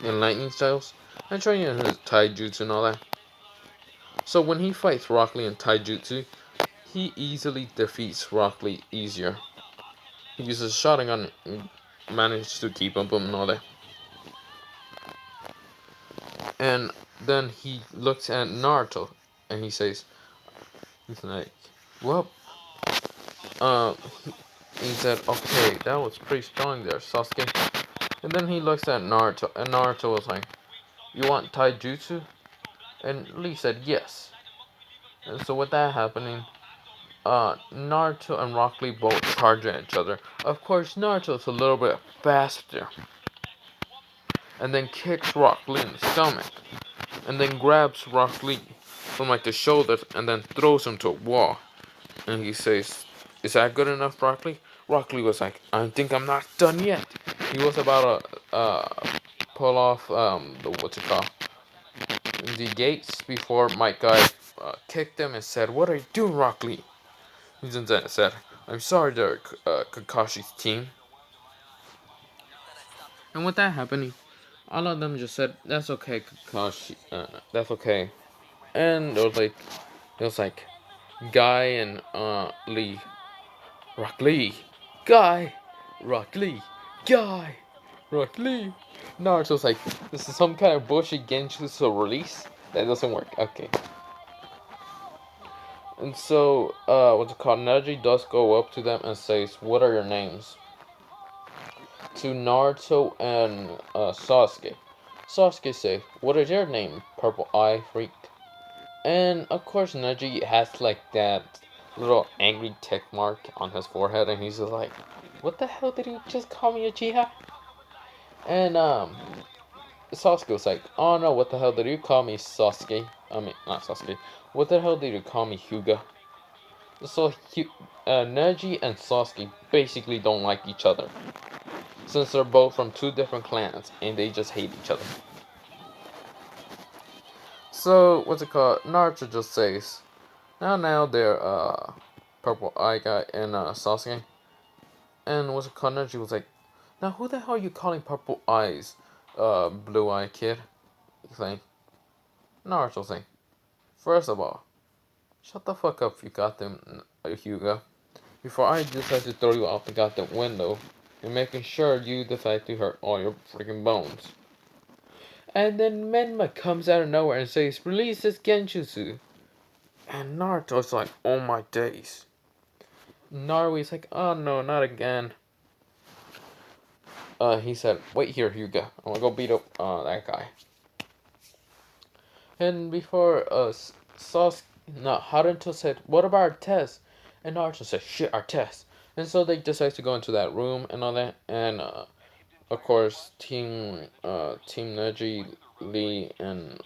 And lightning styles. And training in his taijutsu and all that. So when he fights Rock Lee in taijutsu, he easily defeats Rock Lee easier. He uses Sharingan and manages to keep up and all that. And then he looks at Naruto and he says, he's like, well, uh, he said, okay, that was pretty strong there, Sasuke. And then he looks at Naruto, and Naruto was like, you want taijutsu? And Lee said, yes. And so with that happening, Naruto and Rock Lee both charge at each other. Of course, Naruto's a little bit faster. And then kicks Rock Lee in the stomach. And then grabs Rock Lee from like the shoulders and then throws him to a wall. And he says, is that good enough, Rock Lee? Rock Lee was like, I think I'm not done yet. He was about to pull off the gates before my guy kicked him and said, what are you doing, Rock Lee? He then said, I'm sorry there, Kakashi's team. And with that happening, all of them just said, that's okay, Kakashi, that's okay. And it was like, Guy and Lee, Rock Lee, Guy, Rock Lee, Guy, Rock Lee. Naruto's like, this is some kind of bullshit Genjutsu release? That doesn't work, okay. And so, what's it called? Neji does go up to them and says, what are your names? To Naruto and Sasuke. Sasuke says, what is your name, Purple Eye Freak? And of course, Neji has like that little angry tick mark on his forehead, and he's just like, what the hell did he just call me, Uchiha? And Sasuke was like, oh no, what the hell did you call me, Sasuke? I mean, not Sasuke. What the hell did you call me, Hyuga? So Neji and Sasuke basically don't like each other, since they're both from two different clans and they just hate each other. So what's it called? Naruto just says, now they're Purple Eye Guy and Sasuke. And what's it called? Neji was like, now who the hell are you calling Purple Eyes, Blue Eye Kid? He's like, Naruto's like, first of all, shut the fuck up, you goddamn Hyuga, before I decide to throw you out the goddamn window and making sure you decide to hurt all your freaking bones. And then Menma comes out of nowhere and says, release this Genjutsu. And Naruto's like, oh my days. Naruto's like, oh no, not again. He said, wait here, Hyuga. I'm gonna go beat up that guy. And before Haruto said, what about our test? And Naruto said, shit, our test. And so they decide to go into that room and all that. And of course, Team Neji, Lee, and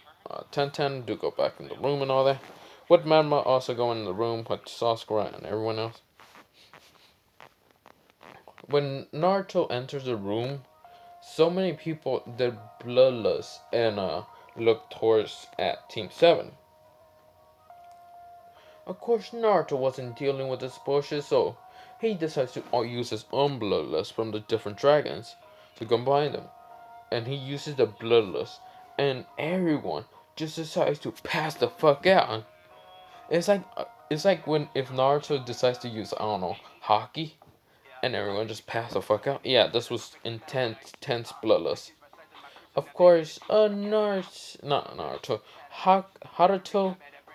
Ten do go back in the room and all that. With Menma also go in the room with Sasuke and everyone else. When Naruto enters the room, so many people did bloodless and look towards at Team 7. Of course, Naruto wasn't dealing with this bullshit, so he decides to use his own bloodlust from the different dragons to combine them. And he uses the bloodlust, and everyone just decides to pass the fuck out. It's like when if Naruto decides to use, I don't know, hockey, and everyone just pass the fuck out. Yeah, this was intense bloodlust. Of course, Haruto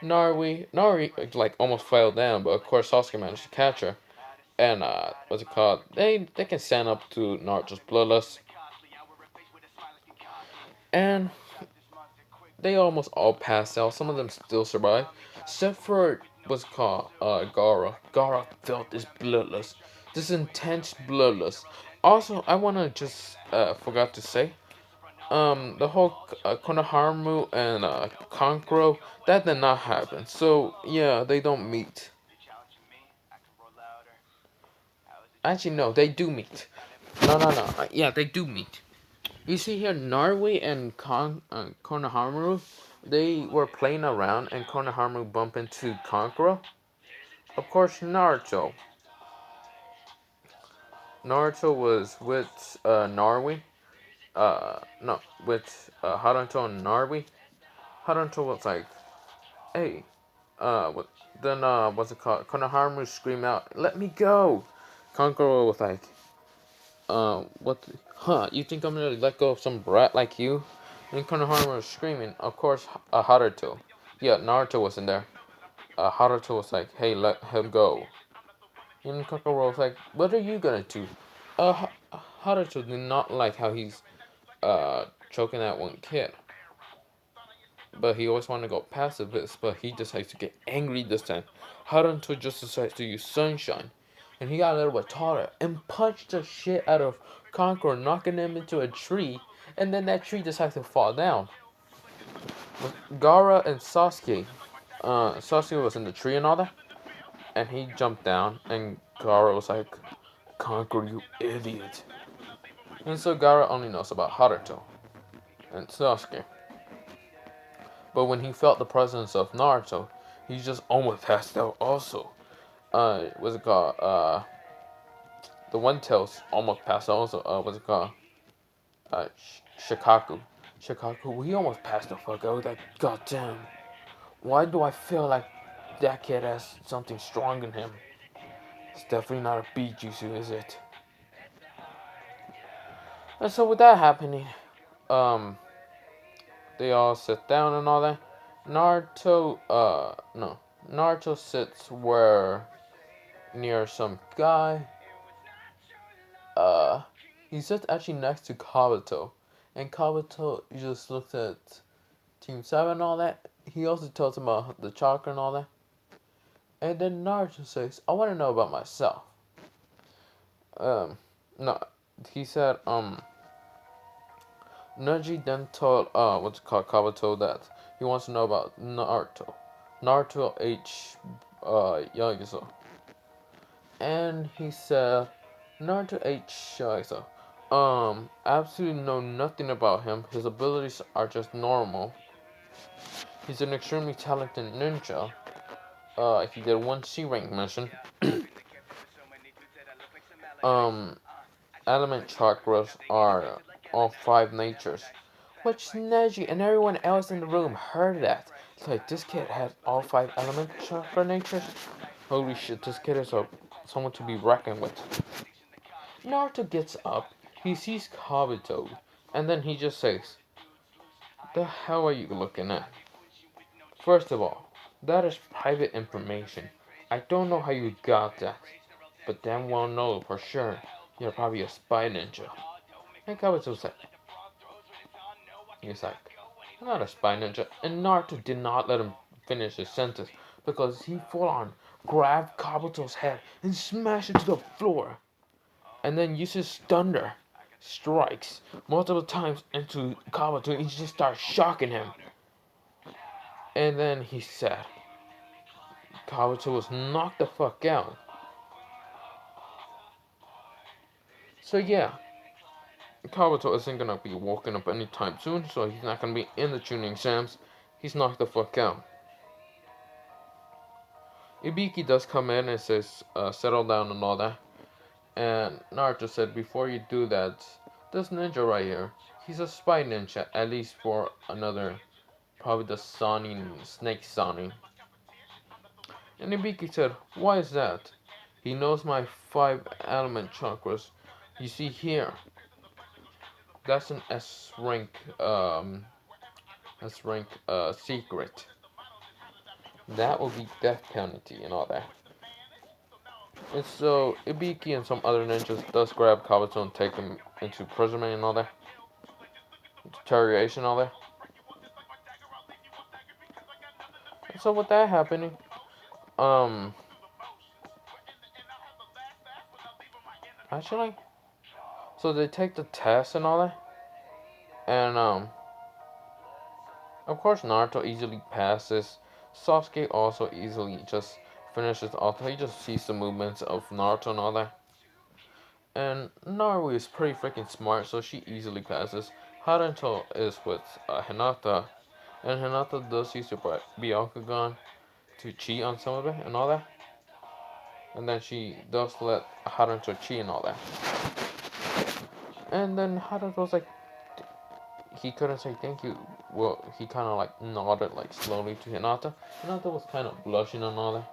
Nari like almost fell down, but of course Sasuke managed to catch her. And what's it called? They can stand up to Naruto's bloodlust, and they almost all passed out. Some of them still survived, except for what's it called Gara. Gara felt this bloodlust, this intense bloodlust. Also, I wanna just forgot to say, the whole Konohamaru and Kankuro, that did not happen. So yeah, they don't meet. Actually, no, they do meet. No. Yeah, they do meet. You see here, Narui and Konohamaru, they were playing around, and Konohamaru bumped into Kankuro. Of course, Naruto. Naruto was with Narui. No, with Haruto and Narui. Haruto was like, "Hey, what?" Then what's it called? Konohamaru screamed out, "Let me go!" Kankuro was like, what? Huh? You think I'm gonna let go of some brat like you?" And Konohamaru was screaming. Of course, Haruto. Yeah, Naruto was in there. Haruto was like, "Hey, let him go." And Kankuro was like, "What are you gonna do?" Haruto did not like how he's choking that one kid. But he always wanted to go pacifist, but he decides to get angry this time. Haruto just decides to use Sunshine. And he got a little bit taller and punched the shit out of Conqueror, knocking him into a tree. And then that tree decides to fall down. With Gara and Sasuke, Sasuke was in the tree and all that. And he jumped down, and Gara was like, "Conqueror, you idiot." And so Gara only knows about Haruto and Sasuke. But when he felt the presence of Naruto, he just almost passed out also. What's it called? The one tails almost passed out also. What's it called? Shikaku. Shikaku, he almost passed the fuck out. Like, goddamn. Why do I feel like that kid has something strong in him? It's definitely not a beat jutsu, is it? And so with that happening, um, they all sit down and all that. No. Naruto sits where near some guy. Uh, he sits actually next to Kabuto, and Kabuto just looks at Team 7 and all that. He also tells him about the chakra and all that. And then Naruto says, "I want to know about myself." Um, no, he said, Neji then told, what's it called, Kabuto that he wants to know about Naruto. Naruto H, Yagiso. And he said, Naruto H. Yagiso. Absolutely know nothing about him. His abilities are just normal. He's an extremely talented ninja. He did one C rank mission. um, Element chakras are all five natures. Which Neji and everyone else in the room heard that. It's like, this kid has all five element chakra natures? Holy shit, this kid is someone to be reckoned with. Naruto gets up, he sees Kabuto, and then he just says, "The hell are you looking at? First of all, that is private information. I don't know how you got that, but damn well know for sure you're probably a spy ninja." And Kabuto's like, he's like, "I'm not a spy ninja." And Naruto did not let him finish his sentence because he full on grabbed Kabuto's head and smashed it to the floor. And then uses thunder strikes multiple times into Kabuto and he just starts shocking him. And then he said, Kabuto was knocked the fuck out. So yeah, Kabuto isn't gonna be woken up anytime soon, so he's not gonna be in the tuning exams. He's knocked the fuck out. Ibiki does come in and says, "Settle down" and all that. And Naruto said, "Before you do that, this ninja right here, he's a spy ninja, at least for another, probably the snake Sani." And Ibiki said, "Why is that?" "He knows my five element chakras. You see here, that's an S rank secret." that will be death penalty and all that. And so Ibiki and some other ninjas does grab Kabuto and take him into imprisonment and all that. Deterioration and all that. And so with that happening, um actually, so they take the test and all that. And of course Naruto easily passes. Sasuke also easily just finishes off. He just sees the movements of Naruto and all that. And Naru is pretty freaking smart, so she easily passes. Haruto is with Hinata, and Hinata does use her Byakugan to cheat on some of it and all that. And then she does let Haruto cheat and all that. And then Haruto's like, he couldn't say thank you. Well, he kind of like nodded like slowly to Hinata. Hinata was kind of blushing and all that.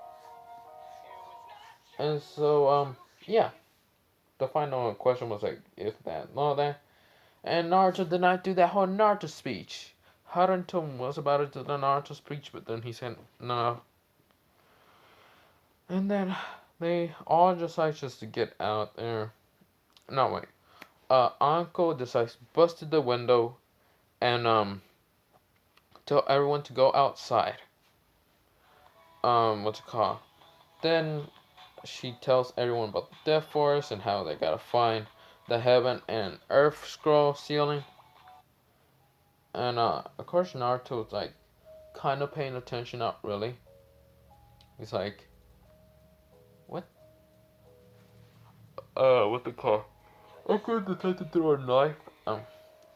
And so, yeah. The final question was like, if that, and all that. And Naruto did not do that whole Naruto speech. Haruto was about to do the Naruto speech, but then he said no. And then they all decide just to get out there. No, wait. Uncle decides to bust through the window and tell everyone to go outside. What's it called? Then she tells everyone about the Death Forest and how they gotta find the Heaven and Earth scroll ceiling. And of course Naruto's like kind of paying attention, not really. He's like, what? What they call? Uncle decided to throw a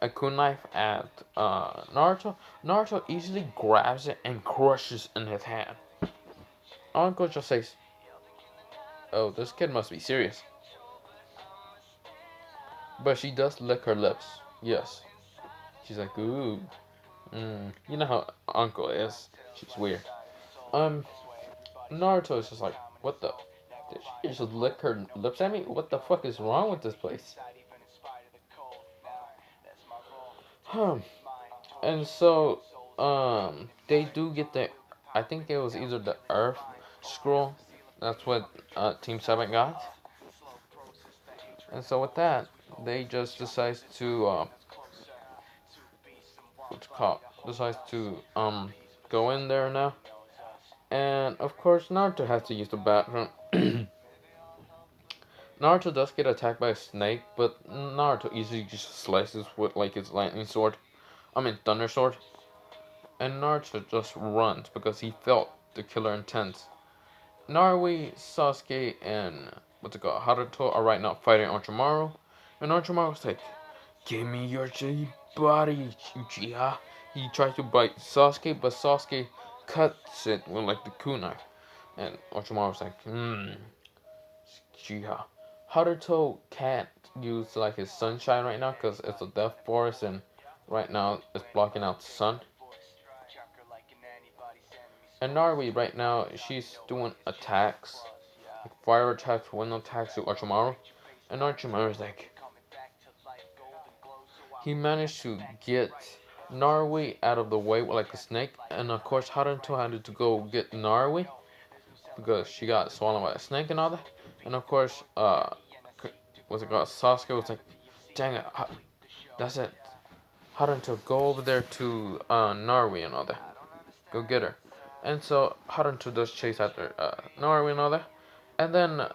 kunai at Naruto. Naruto easily grabs it and crushes in his hand. Uncle just says, "Oh, this kid must be serious." But she does lick her lips. Yes, she's like, "Ooh, you know how Uncle is. She's weird." Um, Naruto is just like, "What the? Did she just lick her lips at me? What the fuck is wrong with this place?" Huh. And so, they do get the, I think it was either the Earth scroll. That's what Team 7 got. And so with that, they just decide to, what's it called? Decides to, go in there now. And of course, Naruto has to use the bathroom. Naruto does get attacked by a snake, but Naruto easily just slices with like his lightning sword. I mean, thunder sword. And Naruto just runs because he felt the killer intent. Narui, Sasuke, and what's it called? Haruto are right now fighting Orochimaru. And Orochimaru's like, "Give me your body, Uchiha." He tries to bite Sasuke, but Sasuke cuts it with like the kunai. And Orochimaru's like, Uchiha. Haruto can't use like his sunshine right now because it's a death forest and right now it's blocking out the sun. And Narui right now, she's doing attacks, like fire attacks, wind attacks to Orochimaru. And Orochimaru's like, he managed to get Narui out of the way with like a snake. And of course, Haruto had to go get Narui because she got swallowed by a snake and all that. And of course, what's it called? Sasuke was like, dang it, that's it. Haruto, go over there to Narui and all that. Go get her. And so Haruto does chase after Naru and all that. And then,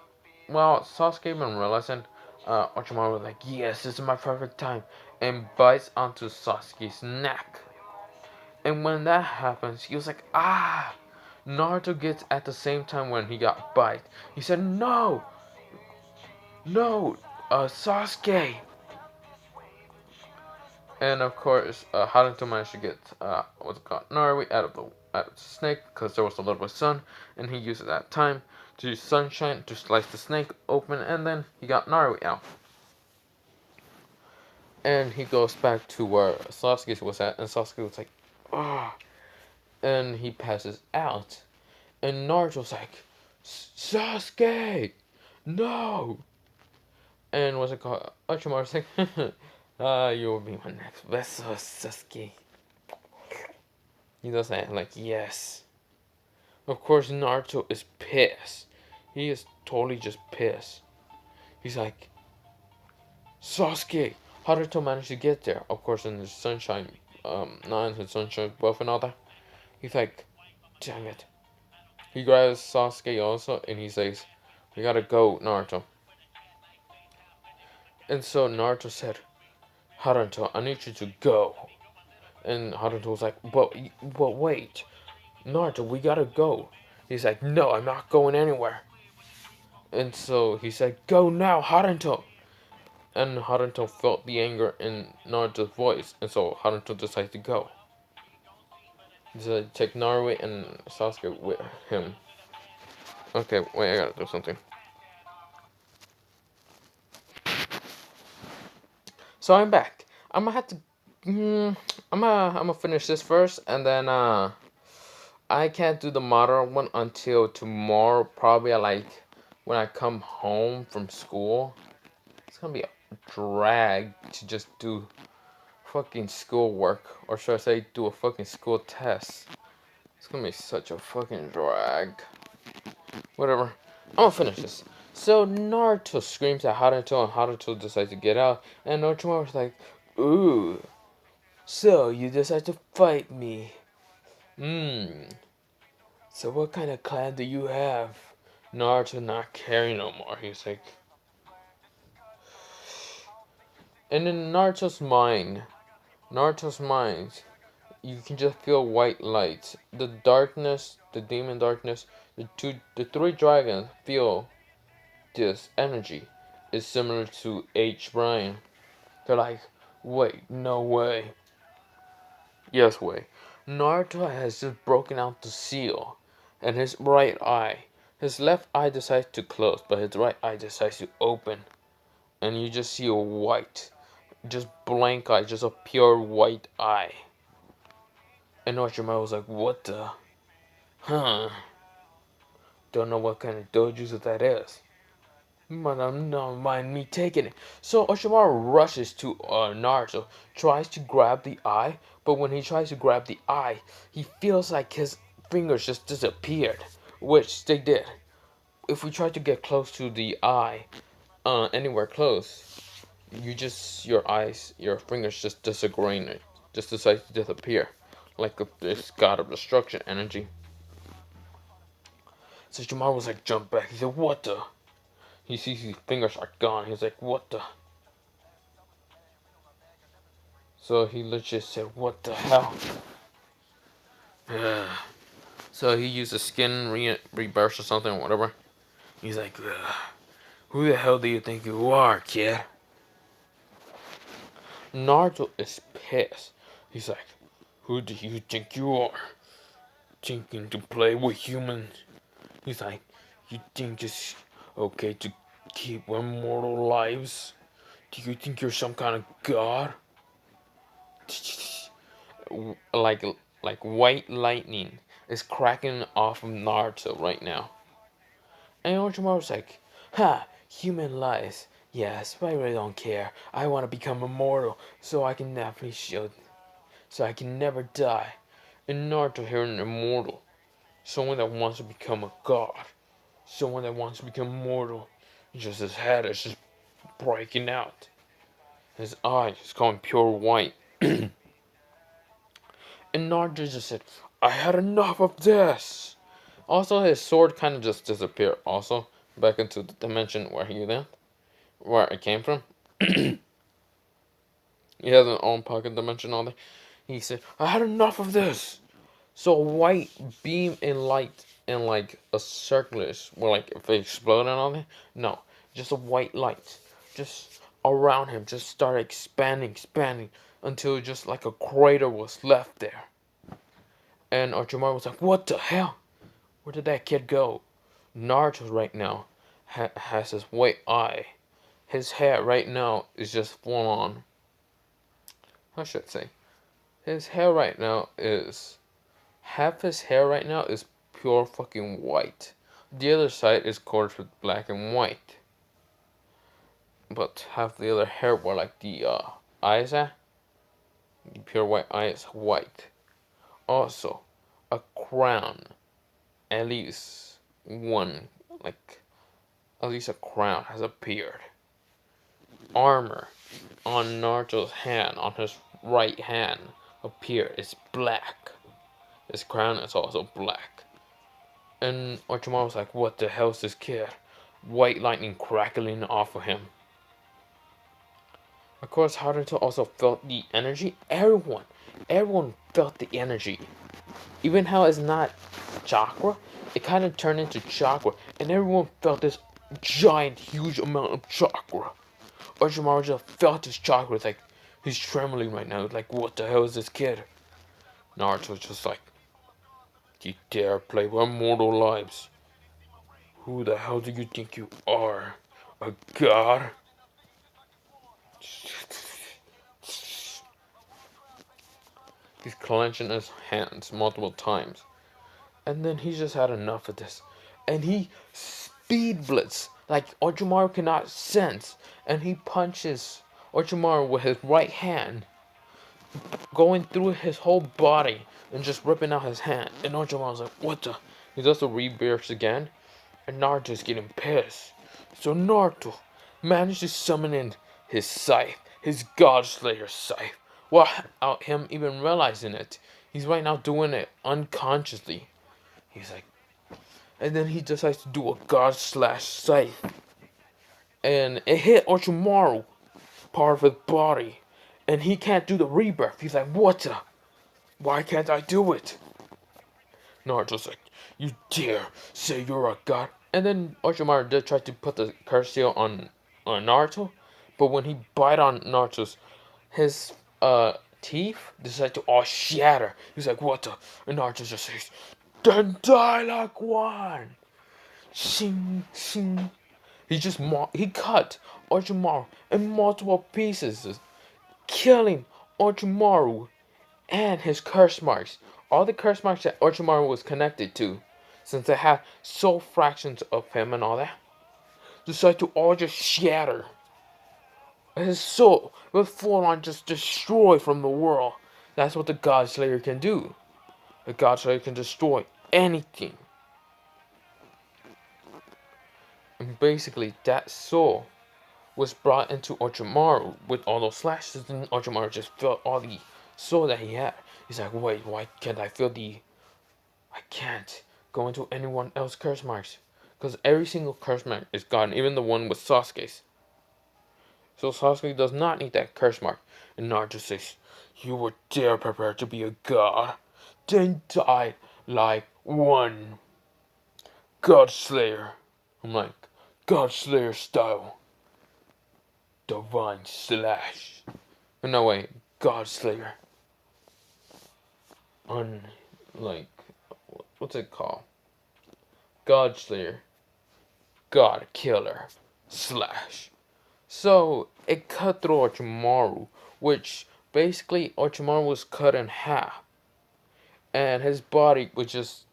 well, Sasuke been realizing, Orochimaru was like, yes, this is my perfect time. And bites onto Sasuke's neck. And when that happens, he was like, ah! Naruto gets at the same time when he got bite. He said, no! No! Sasuke! And of course, Haruto managed to get what's it called, Naruto out of the snake because there was a little bit of sun, and he used that time to use sunshine to slice the snake open, and then he got Naruto out. And he goes back to where Sasuke was at, and Sasuke was like, ah, and he passes out, and Naruto's like, Sasuke, no, and what's it called, Orochimaru's like, you will be my next vessel, Sasuke. He does that like, yes. Of course, Naruto is pissed. He is totally just pissed. He's like, Sasuke, how did Naruto manage to get there? Of course, in the sunshine, not in the sunshine buff and all that. He's like, damn it. He grabs Sasuke also, and he says, we gotta go, Naruto. And so Naruto said, Haruto, I need you to go. And Haruto was like, but wait, Naruto, we gotta go. He's like, no, I'm not going anywhere. And so he said, go now, Haruto. And Haruto felt the anger in Naruto's voice, and so Haruto decided to go. He decided to take Naruto and Sasuke with him. Okay, wait, I gotta do something. So I'm back. I'm gonna have to. I'm gonna finish this first, and then I can't do the modern one until tomorrow. Probably like when I come home from school. It's gonna be a drag to just do fucking school work, or should I say, do a fucking school test. It's gonna be such a fucking drag. Whatever. I'm gonna finish this. So Naruto screams at Haruto, and Haruto decides to get out, and Naruto was like, ooh, so you decide to fight me. So what kind of clan do you have? Naruto not caring no more. He's like, and in Naruto's mind, you can just feel white lights. The darkness, the demon darkness, the three dragons feel this energy is similar to H. Brian. They're like, wait, no way. Yes, way. Naruto has just broken out the seal, and his right eye. His left eye decides to close, but his right eye decides to open. And you just see a white, just blank eye, just a pure white eye. And Orochimaru was like, what the? Huh? Don't know what kind of dojo that is. But I'm not mind me taking it. So Orochimaru rushes to Naruto, tries to grab the eye, but when he tries to grab the eye, he feels like his fingers just disappeared, which they did. If we try to get close to the eye, anywhere close, your fingers just disagree, just decide to disappear, like this god of destruction energy. So Orochimaru was like, jump back. He said, what the? He sees his fingers are gone. He's like, what the? So he legit said, what the hell? So he used a skin reverse or something or whatever. He's like, who the hell do you think you are, kid? Naruto is pissed. He's like, who do you think you are? Thinking to play with humans? He's like, you think it's okay to keep immortal lives? Do you think you're some kind of god? Like like white lightning is cracking off of Naruto right now. And Orochimaru's like, ha, human lives. Yes, but I really don't care. I want to become immortal so I can so I can never die. And Naruto here an immortal. Someone that wants to become a god. Someone that wants to become immortal. Just his head is just breaking out. His eyes is going pure white. And Naruto just said, I had enough of this. Also, his sword kind of just disappeared. Also, back into the dimension where it came from. He has an own pocket dimension on there. He said, I had enough of this. So a white beam in light and like a circulus, where like if it exploded on it, no, just a white light, just around him, just started expanding until just like a crater was left there. And Orochimaru was like, what the hell? Where did that kid go? Naruto right now has his white eye. His hair right now is just full on. How should I say? His hair right now is half his hair right now is pure fucking white. The other side is colored with black and white. But half the other hair where like the eyes are, the pure white eye is white. Also, a crown at least one, like, at least a crown has appeared. Armor on Naruto's hand, on his right hand, appeared. It's black. His crown is also black. And Orochimaru was like, what the hell is this kid? White lightning crackling off of him. Of course, Haruto also felt the energy. Everyone felt the energy. Even how it's not chakra, it kind of turned into chakra. And everyone felt this giant, huge amount of chakra. Orochimaru just felt his chakra. It's like, he's trembling right now. It's like, what the hell is this kid? Naruto's just like, you dare play with mortal lives? Who the hell do you think you are? A god? He's clenching his hands multiple times. And then he just had enough of this. And he speed blitz like Orochimaru cannot sense. And he punches Orochimaru with his right hand, going through his whole body and just ripping out his hand. And Orochimaru's like, what the? He does the rebirth again. And Naruto's getting pissed. So Naruto managed to summon in his scythe, his GodSlayer scythe, without him even realizing it. He's right now doing it unconsciously. He's like, and then he decides to do a God/scythe. And it hit Orochimaru, part of his body. And he can't do the rebirth. He's like, what the? Why can't I do it? Naruto's like, you dare say you're a god? And then Orochimaru did try to put the curse seal on Naruto, but when he bite on Naruto's, his teeth decide to all shatter. He's like, what the? And Naruto just says, then die like one. Shing, shing. He cut Orochimaru in multiple pieces, killing Orochimaru and his curse marks. All the curse marks that Orochimaru was connected to, since they had soul fractions of him and all that, decided to all just shatter. His soul was full on just destroyed from the world. That's what the GodSlayer can do. The GodSlayer can destroy anything. And basically, that soul was brought into Orochimaru with all those slashes, and Orochimaru just felt all the soul that he had. He's like, wait, why can't I feel the... I can't go into anyone else's curse marks. Because every single curse mark is gone, even the one with Sasuke's. So Sasuke does not need that curse mark. And Naruto says, you would dare prepare to be a god? Then die like one. GodSlayer. I'm like, GodSlayer style. Divine slash. No way, GodSlayer. Like, what's it called? GodSlayer. God Killer. Slash. So, it cut through Orochimaru, which basically Orochimaru was cut in half. And his body was just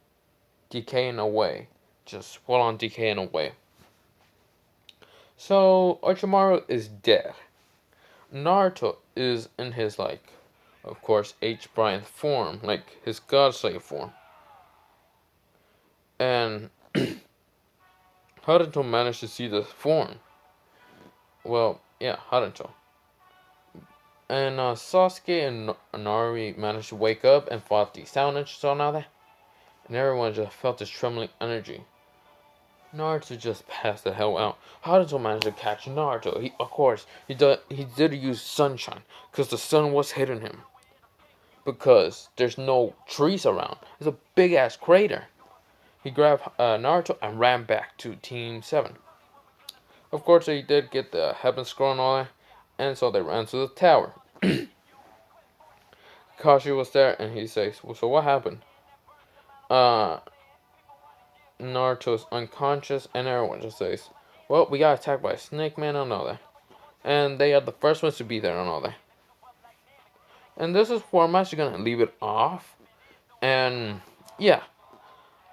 decaying away. Just full on decaying away. So, Orochimaru is dead. Naruto is in his, like, of course, H. Brian form, like his GodSlayer form. And Haruto managed to see this form. Well, yeah, Haruto. And Sasuke and Naruto managed to wake up and fought the sound and so now that. And everyone just felt this trembling energy. Naruto just passed the hell out. Haruto managed to catch Naruto. Of course, he did use sunshine because the sun was hitting him. Because there's no trees around. It's a big ass crater. He grabbed Naruto and ran back to Team 7. Of course, he did get the heaven scroll and all that, and so they ran to the tower. Kashi was there, and he says, well, so what happened? Naruto's unconscious, and everyone just says, well, we got attacked by a snake man and all that. And they are the first ones to be there and all that. And this is where I'm actually going to leave it off. And, yeah.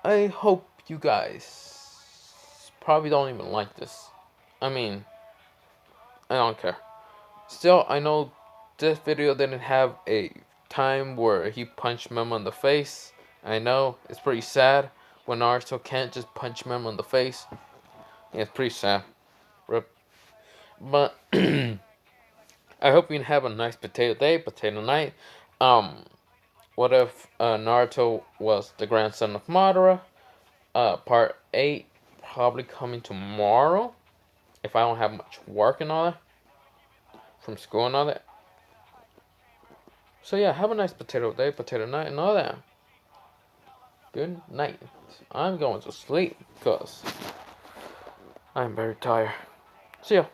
I hope you guys probably don't even like this. I mean, I don't care. Still, I know this video didn't have a time where he punched Memo in the face. I know, it's pretty sad. when Naruto can't just punch him on the face. Yeah, it's pretty sad. Rip. But I hope you have a nice potato day, potato night. Um, what if Naruto was the grandson of Madara? Part 8 probably coming tomorrow. If I don't have much work and all that. From school and all that. So yeah, have a nice potato day, potato night, and all that. Good night. I'm going to sleep because I'm very tired. See ya.